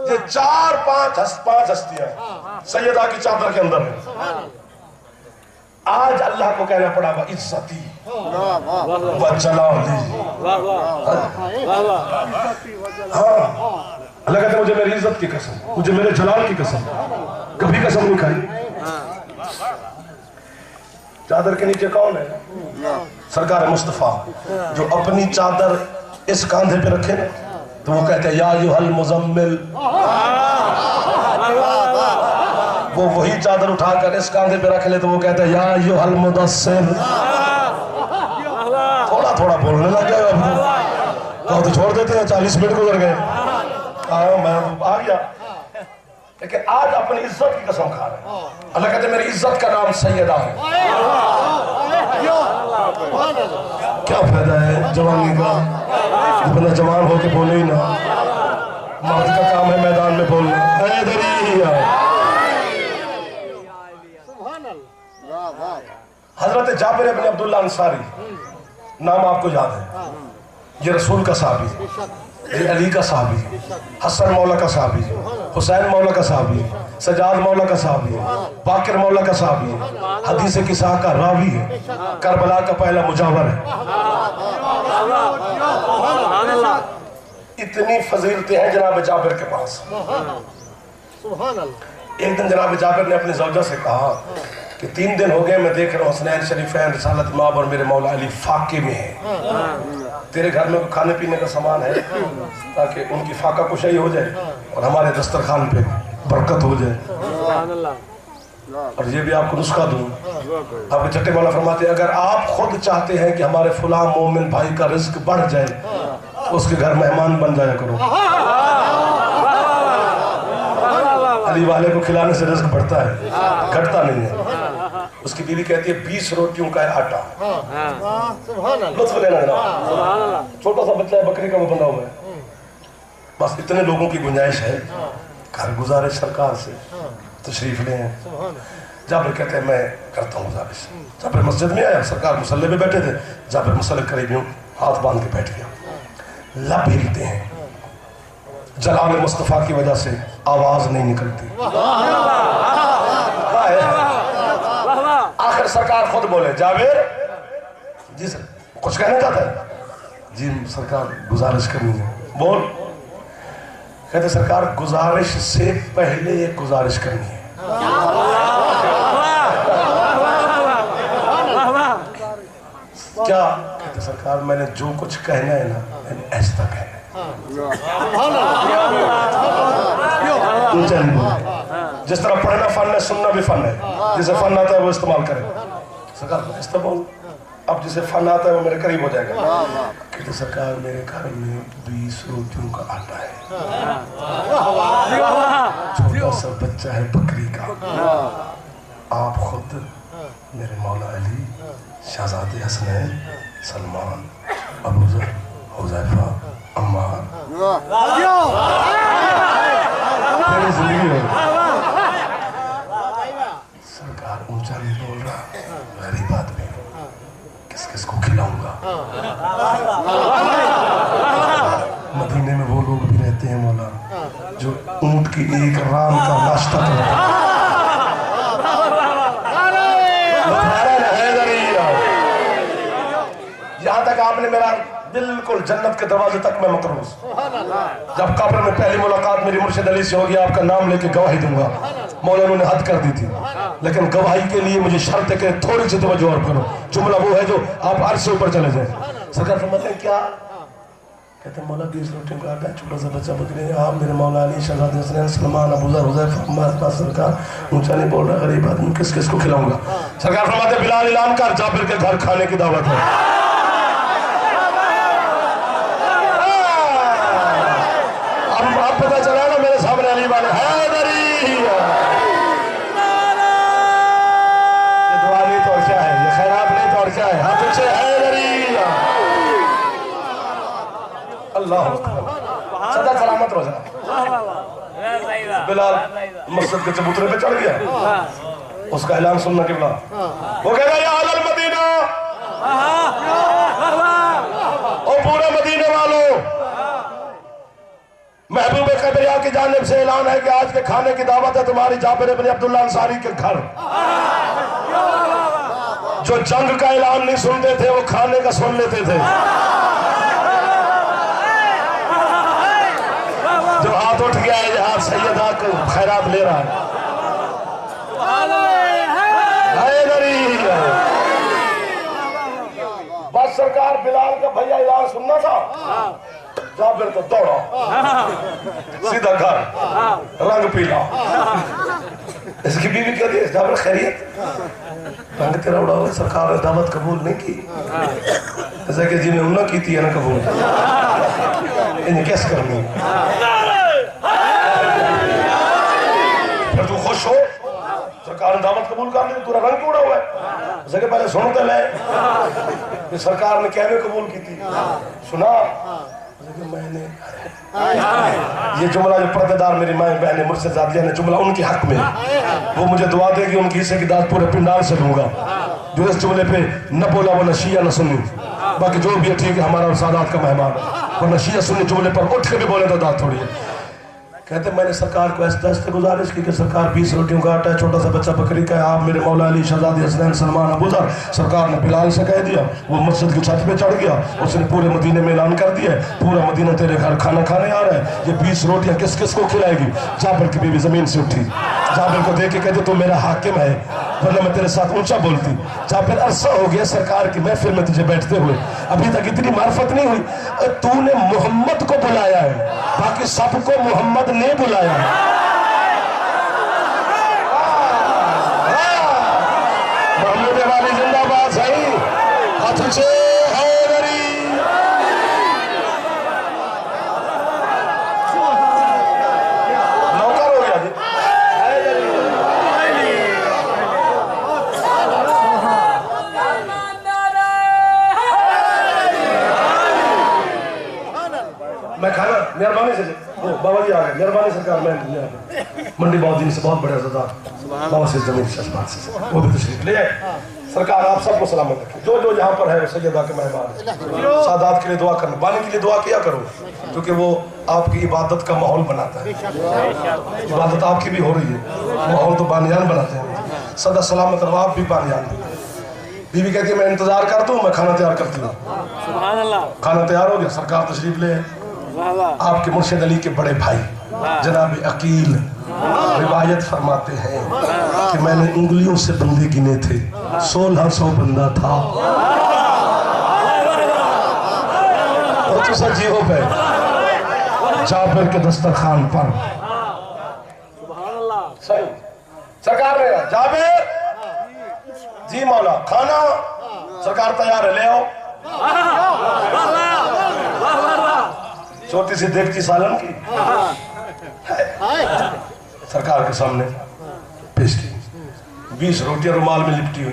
ये चार पांच हस्तियां सैयदा की चादर के अंदर है। आज अल्लाह को कहना पड़ा वह इज्जती व जलाली। हाँ, अल्लाह कहते मुझे मेरी इज्जत की कसम, मुझे मेरे जलाल की कसम, कभी कसम नहीं खाई। चादर के नीचे कौन है? सरकार मुस्तफा, जो अपनी चादर इस कांधे पे रखे ना, तो वो कहते हैं या अय्युहल मुज़म्मिल। वो वही चादर उठाकर इस कांधे पे रख ले तो वो कहते हैं या अय्युहल मुदस्सिर। थोड़ा थोड़ा बोलने लग गए, तो छोड़ देते हैं, 40 मिनट गुजर गए। मैं आ गया, लेकिन आज अपनी इज्जत की कसम खा रहे हैं। अल्लाह कहते मेरी इज्जत का नाम सैयदा है। क्या फायदा है जवानी का, बंदा जवान होके बोले ही ना। मर्द का काम है मैदान में बोलना। हजरत जाबिर इब्न अब्दुल्लाह अंसारी, नाम आपको याद है, ये रसूल का साहबी, ये अली का साहबी, हसन मौला का साहबी, हुसैन मौला का साहबी, सजाद मौला का साहबी, बाकिर मौला का साहबी, हदीस किस्सा का रावी है, करबला का पहला मुजावर है। इतनी फजीलतें हैं जनाब जाबिर के पास। एक दिन जनाब जाबिर ने अपनी ज़ौजा से कहा कि 3 दिन हो गए मैं देख रहा हूँ हसनैन शरीफैन रिसालत माब और मेरे मौला अली फाके में है। तेरे घर में खाने पीने का सामान है ताकि उनकी फाका कुशाई हो जाए और हमारे दस्तरखान पे बरकत हो जाए। और ये भी आपको नुस्खा दूं, आपके चट्टे मौला फरमाते हैं अगर आप खुद चाहते हैं कि हमारे फुला मोमिन भाई का रिस्क बढ़ जाए तो उसके घर मेहमान बन जाया करो। अली वाले को खिलाने से रिस्क बढ़ता है, घटता नहीं है। उसकी बीवी कहती है 20 रोटियों का है आटा, लुत्फ लेना जरा। छोटा सा बच्चा है, बकरी का वो बंधा हुआ है, बस इतने लोगों की गुंजाइश है, घर गुजारिश सरकार से तशरीफ ले हैं। जाबिर कहते हैं मैं करता हूँ गुजारिश। जाबिर मस्जिद में आया, सरकार मुसल्ले पे बैठे थे, जाबिर मुसल्ले करीब यूं हाथ बांध के बैठ गया। लब हिलते हैं, जलाल मुस्तफा की वजह से आवाज नहीं निकलती। आखिर सरकार खुद बोले जाबिर जी सर कुछ कहना चाहता है? जी सरकार गुजारिश करनी है। बोल। कहते सरकार गुजारिश से पहले एक गुजारिश करनी है। क्या? कहते सरकार मैंने जो कुछ कहना है ना मैंने ऐसा कहना है। जिस तरह पढ़ना फन है, सुनना भी फन है। जिसे फन आता है वो इस्तेमाल करे। सरकार इस्तेमाल, अब जिसे फन आता है वो मेरे करीब हो जाएगा। कहते सरकार मेरे घर में 20 रोटियों का आटा है, छोटा सा बच्चा है बकरी का, आप खुद मेरे मौला अली, शहजादे हसनैन, सलमान, अबूजर, हुज़ैफा, अम्मार, मेरी जिंदगी है। सरकार ऊंचा नहीं बोल रहा, गरीब आदमी किस किस को खिलाऊंगा। मदीने में वो लोग भी रहते हैं मौला जो ऊंट की एक राम का नाश्ता करते हैं। यहाँ तक आपने मेरा बिल्कुल जन्नत के दरवाजे तक मैं मकरूज। जब कब्र में पहली मुलाकात मेरी मुर्शिद अली से होगी, आपका नाम लेके गवाही दूंगा। मौलाना ने हद कर दी थी, लेकिन गवाही के लिए मुझे शर्त है कि थोड़ी सी तवज्जो और करो। जुमला वो है जो आप अर्श से ऊपर चले जाए। सरकार फरमाते हैं क्या? कहते मौला 20 रोटियों का आटा, छोटा सा बच्चा बकरी, आप मेरे मौला अली, शहजादे हसनैन, सलमान, अबूजर, हुज़ैफा, सरकार ऊंचा नहीं बोल रहा, गरीब आदमी किस किस को खिलाऊंगा। सरकार फरमाते बिलाल ऐलान कर, जाबिर के घर खाने की दावत है। अब पता चला ना मेरे सामने अली वाले हैदरी। ये दुआ नहीं तो और क्या है, ये खैरात नहीं तो और क्या है। हाथ से हैदरी। अल्लाह सदा सलामत रहो। बिलाल मस्जिद के चबूतरे पे चढ़ गया, उसका ऐलान सुनना के बाद वो कह रहा है या अहल मदीना, ओ पूरे मदीने वालों, महबूब कबरिया की जानिब से ऐलान है कि आज के खाने की दावत है तुम्हारी जाबिर इब्न अब्दुल्लाह अंसारी के घर। जो जंग का ऐलान नहीं सुनते थे वो खाने का सुन लेते थे। जो हाथ उठ गया है यहाँ सैयदा को खैरात ले रहा है। बस सरकार बिलाल का भैया ऐलान सुनना था, जाबिर तो दौड़ा सीधा घर, रंग पीला। इसकी बीवी कहती है जाबिर खैरियत, रंग तेरा उड़ा हुआ, सरकार ने दावत कबूल नहीं की। ऐसा कि जिन्हें उन्ना की थी ना कबूल, इन्हें कैसे करनी। फिर तू खुश हो, सरकार ने दावत कबूल कर ली, पूरा रंग उड़ा हुआ है। जैसे पहले सुनो तो ले कि सरकार ने क्या कबूल की थी, सुना मैंने ये जुमला जो पर्देदार मेरी माँ बहने मुझसे जादिया ने जुमला उनके हक में, वो मुझे दुआ देगी, उनकी हिस्से की दाद पूरे पिंडाल से लूंगा। जो इस जुमले पे न बोला वो न शिया न सुन्नी, बाकी जो भी है ठीक है, हमारा और सादात का मेहमान, वरना शिया सुन्नी जुमले पर उठ के भी बोले तो दाद थोड़ी है। कहते मैंने सरकार को ऐसे गुजारिश की कि सरकार 20 रोटियों का आटा है, छोटा सा बच्चा बकरी का है, आप मेरे मौला अली शहजादी हसनैन सलमान अबूजर। सरकार ने बिलाल से कह दिया, वो मस्जिद की छत पे चढ़ गया, उसने पूरे मदीने में ऐलान कर दिया पूरा मदीना तेरे घर खाना खाने आ रहा है। ये 20 रोटियां किस किस को खिलाएगी। जाबिर की बीवी जमीन से उठी, जाबिर को देख के कहते तू मेरा हाकिम है, वरना मैं तेरे साथ ऊंचा बोलती। जाबिर अरसा हो गया सरकार की महफिल में तुझे बैठते हुए, अभी तक इतनी मार्फत नहीं हुई। तूने मोहम्मद को बुलाया है, बाकी सबको मोहम्मद ने बुलाया। मोहम्मद वाली जिंदाबाद सही हाथ से हैदरी। नौकर हो गया जी मैं खाना मेहरबानी से बाबा जी आ गए, मेहरबानी सरकार। मैं मंडी बहुत दिन से बहुत बड़े सरदार बाबा से जमीन वो भी तशरीफ ले आए। सरकार आप सबको सलामत रखे, जो जो यहाँ पर है सैयदा के मेहमान है, सादात के लिए दुआ करना, बानी के लिए दुआ किया करो, क्योंकि वो आपकी इबादत का माहौल बनाता है। इबादत आपकी भी हो रही है, माहौल तो बानियान बनाते हैं। सदा सलामत रहो, आप भी बानियान। बीवी कहती है मैं इंतजार करता हूँ, मैं खाना तैयार करती हूँ। खाना तैयार हो गया, सरकार तशरीफ ले आपके मुर्शिद अली के बड़े भाई जनाब अकील रिवायत फरमाते हैं कि मैंने उंगलियों से बंदे गिने थे, 1600 बंदा था। और तो सजीवों पे जाबिर के दस्तरखान पर सही सरकार ने जाबिर जी मौला खाना सरकार तैयार है, ले आओ। छोटी सी देगची सालन की सरकार के सामने पेश की, 20 रोटियां रुमाल में लिपटी हुई।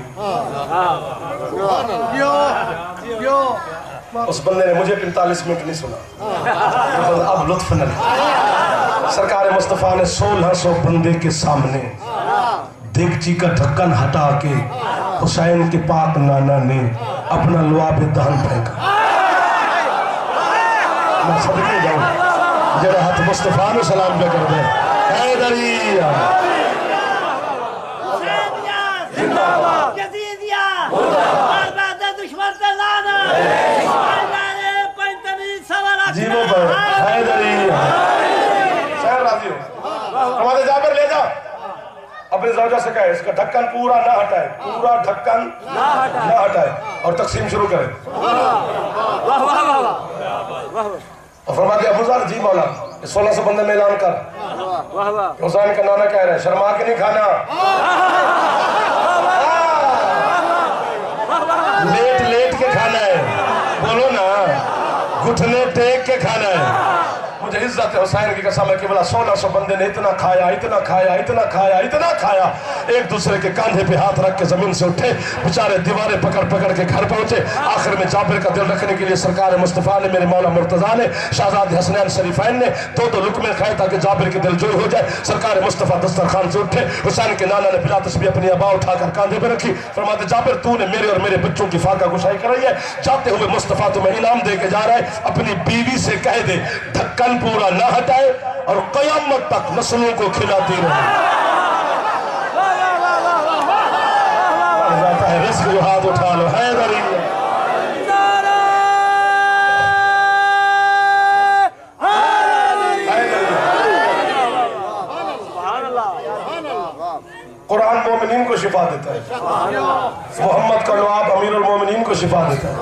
उस बंदे ने मुझे 45 मिनट नहीं सुना, अब लुत्फ न ले। सरकार मुस्तफा ने 1600 बंदे के सामने देगची का ढक्कन हटा के हुसैन के पाक नाना ने अपना लुआब दहन फेंका। मैं सदके जाऊं जरा हाथ मुस्तफा ने सलाम पे कर दे। हैदरी जीवों पर हैदरी शहर राजी हो। हमारे जाबिर ले जा, अपने ज़ौजा से कहे इसका ढक्कन पूरा ना हटाए, पूरा ढक्कन ना हटाए और तकसीम शुरू करे। और फरमा दिया अबूज़र जी मौला 1600 बंदे में ऐलान कर। हुसैन का नाना कह रहे हैं शर्मा के नहीं खाना, लेट लेट के खाना है, बोलो ना, घुटने टेक के खाना है। मुझे इज्जत हुसैन की कसम है कि बोला 1600 बंदे ने इतना खाया, इतना खाया, इतना खाया, इतना खाया, एक दूसरे के कंधे पे हाथ रख के जमीन से उठे, बेचारे दीवारें पकड़ पकड़ के घर पहुंचे। आखिर में जाबिर का दिल रखने के लिए सरकार मुस्तफ़ा ने, मेरे मौला मुर्तजा ने, शहजादे हसनैन शरीफैन ने दो लुकमे खाए ताकि जाबिर के दिल जोई हो जाए। सरकार मुस्तफ़ा दस्तरखान से उठे, हुसैन के नाना ने पिला तस्बीह अपनी अबा उठाकर कांधे पे रखी, फरमाते जाबिर तूने मेरे और मेरे बच्चों की फाका गुशाई कराई है, जाते हुए मुस्तफ़ा तुम्हें इनाम दे के जा रहा है, अपनी बीवी से कह दे ढक्कन पूरा ना हटाए और क़यामत तक नस्लों को खिलाती रहे। जाता है रिस्क जो हाथ उठा लो है दरी कुरान मोमिनीन को शिफा देता है, मोहम्मद का नवाब अमीरुल मोमिनीन को शिफा देता है,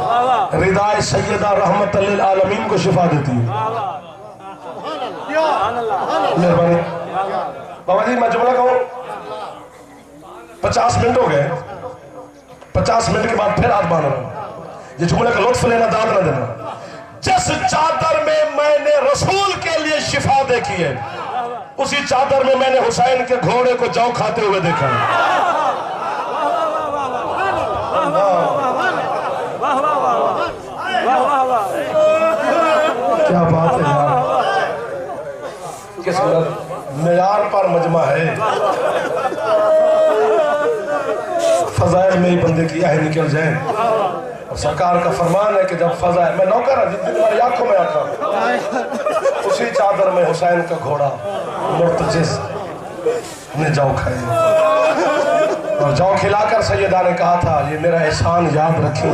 रिदाए सैयदा रहमत लिल आलमीन को शिफा देती है। मेहरबानी बाबा जी, मैं जुमला कहूं, 50 मिनट हो गए, 50 मिनट के बाद फिर हाथ बांधना, ये जुमले का लुत्फ लेना, दाद ना देना। जिस चादर में मैंने रसूल के लिए शिफा देखी है, उसी चादर में मैंने हुसैन के घोड़े को जौ खाते हुए देखा है। क्या बात है यार, किस मेयार पर मजमा है, फजाइल में ही बंदे की आह निकल जाए। और सरकार का फरमान है कि जब फजाइल, मैं नौकर है जितनी तुम्हारी आंखों में आता, उसी चादर में हुसैन का घोड़ा मुर्तजिज ने जौ खाई, और जौ खिलाकर सैयदा ने कहा था ये मेरा एहसान याद रखें।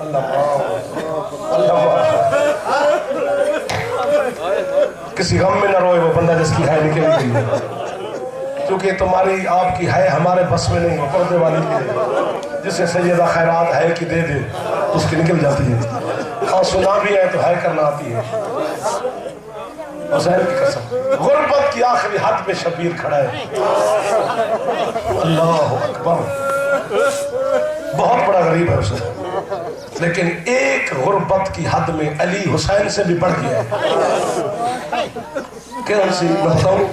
अल्लाह किसी गम में न रोए वो बंदा जिसकी है निकल गई है, क्योंकि तुम्हारी आपकी है हमारे बस में नहीं, वो पर्दे वाली की है, जिसे सैयदा खैरात है कि दे दे उसकी निकल जाती है, और सुना भी है तो है करना आती है। हुसैन की कसम, गुर्बत की आखिरी हद पे शबीर खड़ा है। अल्लाह अकबर, बहुत बड़ा गरीब है हुसैन, लेकिन एक गुर्बत की हद में अली हुसैन से भी बढ़ गया है। कौन सी बताऊं?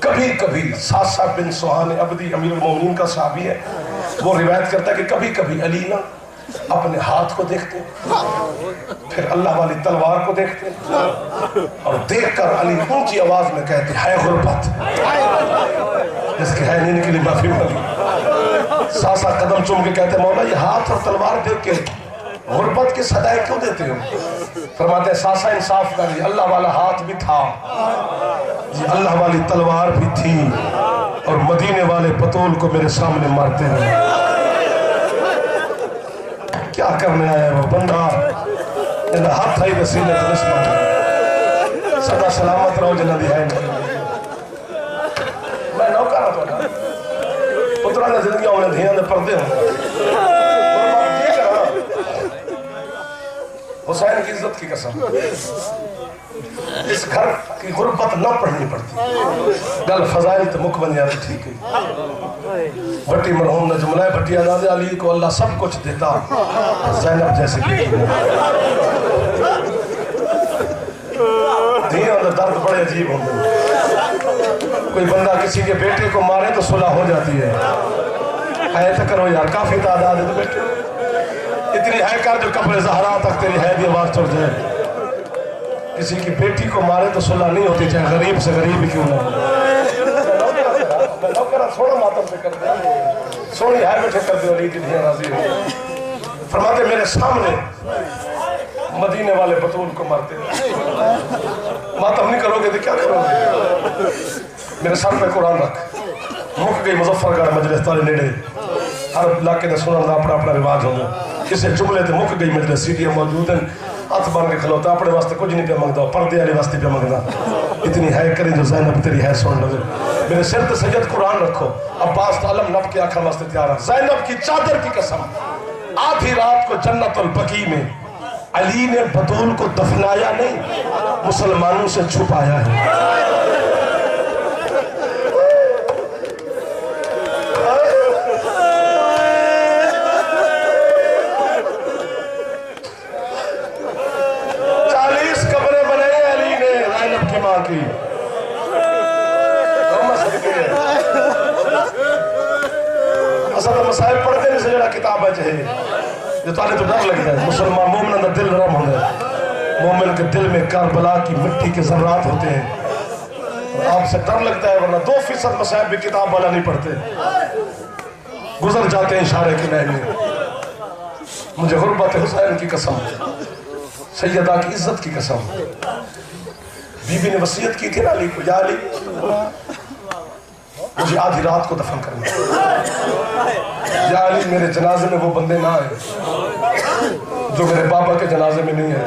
कभी कभी सासा बिन सुहान अब्दी अमीरुल मोमिनीन का सहाबी है, वो रिवायत करता है कि कभी कभी अली ना अपने हाथ को देखते, फिर अल्लाह वाली तलवार को देखते, और देखकर अली ऊंची आवाज में कहते है गुर्बत, जिसके है नहीं निकली माफी मांगी। सासा कदम चूम के कहते मौला ये हाथ और तलवार देख के गुर्बत की सदाएं क्यों देते हो? फरमाते सासा इंसाफ करिए, अल्लाह वाला हाथ भी था, ये अल्लाह वाली तलवार भी थी, और मदीने वाले बतूल को मेरे सामने मारते हैं। क्या करने आया वो बंदा, हाथ आई तो सीने तो सदा सलामत रहो जना दी है। मैं नौकर तो पुत्रा ने जिंदगी उन्हें धियां दे पर्दे हुसैन की इज्जत की कसम, इस घर की गुर्बत न पढ़नी पड़ती, गल फजाइल तो मुख बन जाती। ठीक है, भट्टी मरहूम ने जुमला भट्टी आजाद अली को अल्लाह सब कुछ देता, ज़ैनब जैसे धीरे दर्द बड़े अजीब होंगे। कोई बंदा किसी के बेटे को मारे तो सुलह हो जाती है, ऐसा करो यार, काफी तादाद है तो बेटे इतनी है कर जो कब्र ज़हरा तक तेरी है दी आवाज चढ़ जाए। किसी की बेटी को मारे तो सुलह नहीं होती, चाहे गरीब से गरीब ही क्यों ना हो। थोड़ा मातम पे कर दे, सोनी है बैठे कर दो, राजी हो। फरमाते मेरे सामने मदीने वाले बतूल को मारते, मातम नहीं करोगे तो क्या करोगे? मेरे सर पे कुरान रख, मुक गई मुजफ्फरगढ़ मजलिस तारे नेड़े, हर इलाके ने सुनने का अपना अपना रिवाज होगा। किसी जुमले तो मुक गई मजलिस, सीढ़ियां मौजूद हैं, हथ बन के खलोता, अपने वास्ते कुछ नहीं पे मंगता, पर्दे वाले वास्ते पे मंगता। इतनी है करी जो ज़ैनब तेरी है सुन लगे, मेरे सिर पे सैयद कुरान रखो, अब्बास तो अलम नब के आखा वास्ते तैयार है। ज़ैनब की चादर की कसम, आधी रात को जन्नतुल बकी में अली ने बतूल को दफनाया नहीं, मुसलमानों से छुपाया है। मां की असल मसाइब पढ़ते नहीं जरा किताब है जो ताले तो डर लगता है। मुसलमान मोमिन का दिल नरम होता है, मोमिन के दिल में करबला की मिट्टी के ज़र्रात होते हैं। आपसे डर लगता है, वरना 2% मसाइब भी किताब वाला नहीं पढ़ते, गुजर जाते हैं इशारे की लाइन में। मुझे गुर्बत हुसैन की कसम, सैयदा की इज्जत की कसम, बीबी ने वसीयत की थी ना अली को, या अली मुझे आधी रात को दफन करना, या अली मेरे जनाजे में वो बंदे ना आए जो मेरे बाबा के जनाजे में नहीं आए।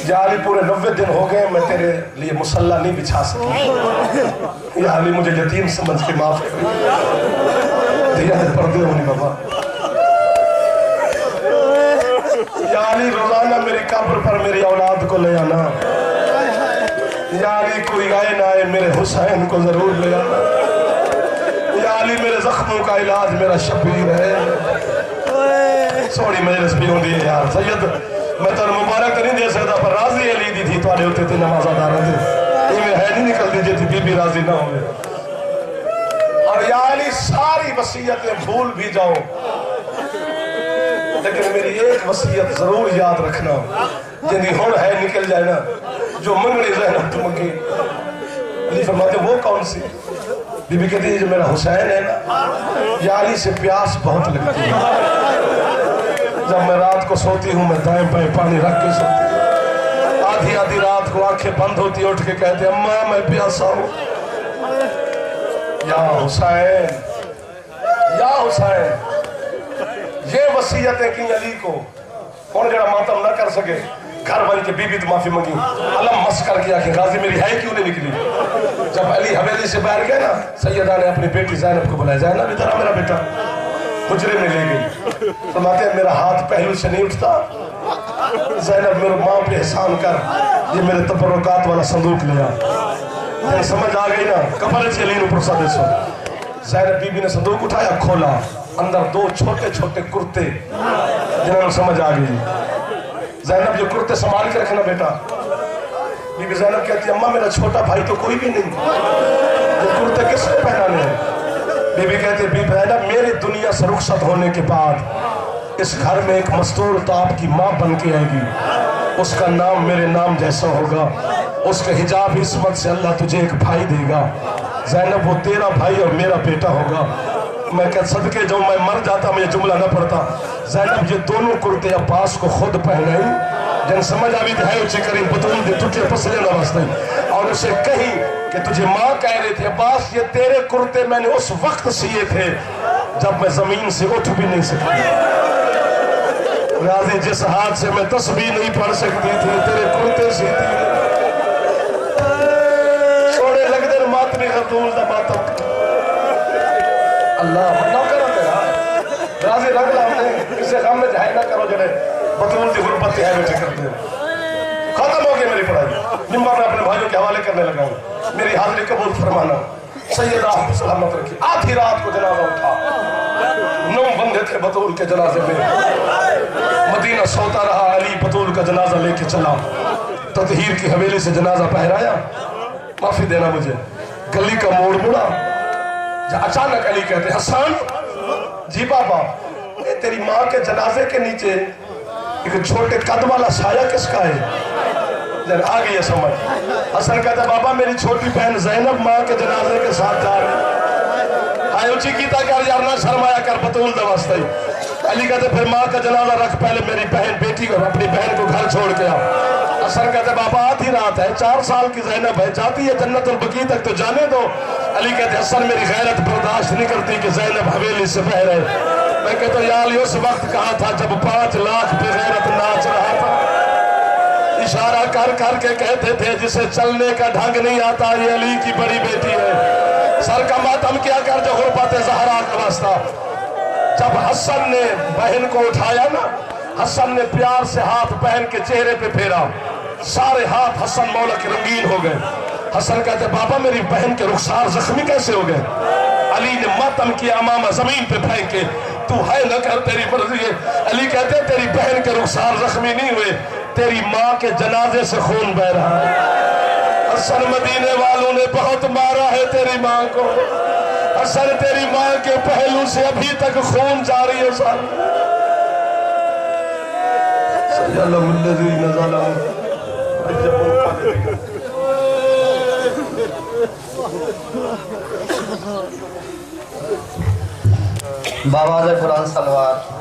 या अली पूरे 90 दिन हो गए मैं तेरे लिए मुसल्ला नहीं बिछा सकी, या अली मुझे यतीम समझ के माफ कर दिया पर्दे होने बाबा। या अली रोजाना मेरी कब्र पर मेरी औलाद को ले आना, या अली कोई आए ना आए मेरे हुसैन को जरूर ले आना, या अली मेरे जख्मों का इलाज मेरा शबीर है। सोड़ी मजलिस भी होती है यार सैयद, मैं तो मुबारक तो नहीं दे सकता पर राजी अली दी थी थोड़े होते थे नमाज़ादार थे, इवें है नहीं निकलती जी थी बीबी राजी ना हो। और या अली सारी वसीयतें भूल भी जाओ लेकिन मेरी एक वसीयत जरूर याद रखना, जिंदगी हुण है निकल जाए ना, जो मंगनी जाए ना तुम मंगी। अली फरमाते वो कौन सी? बीबी कहती है जो मेरा हुसैन है ना, या अली से प्यास बहुत लगती है। जब मैं रात को सोती हूँ मैं दाएं बाएं पानी रख के सोती हूँ, आधी आधी रात को आंखें बंद होती उठ के कहते अम्मा मैं प्यासा हूँ। या हुसैन, या हुसैन, ये वसीयतें की अली को कौन जरा मातम ना कर सके। घर बन के बीबी तो माफी मांगी, अलम मस करके आखिर गाजी मेरी है क्यों नहीं निकली। जब अली हवेली से बाहर गए ना, सैयदा ने अपनी बेटी ज़ैनब को बुलाया, ज़ैनब इधर आ मेरा बेटा, हुजरे में ले गई। फरमाते हैं मेरा हाथ पहलू से नहीं उठता, ज़ैनब मेरे माँ पे एहसान कर, ये मेरे तबरुकात वाला संदूक लिया। समझ आ गई ना, कबर से अली पुरसा देसो। ज़ैनब बीबी ने संदूक उठाया, खोला, अंदर 2 छोटे छोटे कुर्ते, जिन्होंने समझ आ गई। ज़ैनब जो कुर्ते संभाल के रखना बेटा। बीबी ज़ैनब कहती अम्मा मेरा छोटा भाई तो कोई भी नहीं, ये कुर्ते किसने पहनाने हैं? बीबी कहती बीबी ज़ैनब मेरी दुनिया से रुखसत होने के बाद इस घर में एक मस्तूर तो आपकी माँ बन के आएगी, उसका नाम मेरे नाम जैसा होगा, उसके हिजाब इस्मत से अल्लाह तुझे एक भाई देगा। ज़ैनब वो तेरा भाई और मेरा बेटा होगा। मैं कह सदके जाऊं, मैं मर जाता मैं ये जुमला न पढ़ता। ज़ैनब ये दोनों कुर्ते अब्बास को खुद पहनाई, जन समझ आवी है उसे करीम बतूल दे तुझे पसले न वास्ते, और उसे कही कि तुझे माँ कह रहे थे अब्बास ये तेरे कुर्ते मैंने उस वक्त सिए थे जब मैं जमीन से उठ भी नहीं सकती, राजी जिस हाथ से मैं तस्बीह नहीं पढ़ सकती थी तेरे कुर्ते सीती। सोने लगते मातमी खतूल दा मातम अल्लाह मना करो तेरा राजी रख ला, हमने किसी काम में जाए ना करो जड़े बतूल की गुरबत है बेटे करते हो। खत्म हो गई मेरी पढ़ाई, निम्बा मैं अपने भाइयों के हवाले करने लगा हूँ, मेरी हाजिरी कबूल फरमाना। सैयदा सलामत रखी। आधी रात को जनाजा उठा, 9 बंदे थे बतूल के जनाजे में, मदीना सोता रहा, अली बतूल का जनाजा लेके चला, ततहीर की हवेली से जनाजा पहराया। माफी देना मुझे, गली का मोड़ मुड़ा, अचानक अली कहते हसन जी बाबा ये तेरी माँ के जनाजे के नीचे एक छोटे कद वाला साया किसका है? आ गई है समझ। हसन कहता बाबा मेरी छोटी बहन ज़ैनब माँ के जनाजे के साथ जा रही, आयो चिकीता कर यार ना शर्माया कर बतूल दवास्ते। अली कहते फिर माँ का जनाजा रख, पहले मेरी बहन बेटी को अपनी बहन को घर छोड़ के आओ। हसन कहते बाबा आधी रात है, 4 साल की ज़ैनब है, जाती है जन्नतुल बकी तक तो जाने दो। अली कहते हसन मेरी गैरत बर्दाश्त नहीं करती कि ज़ैनब हवेली से बह रहे। मैं कहता यार उस वक्त कहा था जब 5 लाख बेगैरत नाच रहा था, इशारा कर कर के कहते थे जिसे चलने का ढंग नहीं आता ये अली की बड़ी बेटी है। सर का मातम क्या कर जो गुरबत ज़हरा का वास्ता। जब हसन ने बहन को उठाया ना, हसन ने प्यार से हाथ बहन के चेहरे पे फेरा, सारे हाथ हसन मौला के रंगीन हो गए। हसन कहते बाबा मेरी बहन के रुखसार जख्मी कैसे हो गए? अली ने मातम किया, अमामा जमीन पे फेंक के तू है न कर, तेरी मर्जी है। अली कहते हैं तेरी बहन के रुखसार जख्मी नहीं हुए, तेरी माँ के जनाजे से खून बह रहा है। हसन मदीने वालों ने बहुत मारा है तेरी माँ को। हसन तेरी माँ के पहलू से अभी तक खून जारी है। बाबाज़ कुरान सलवार।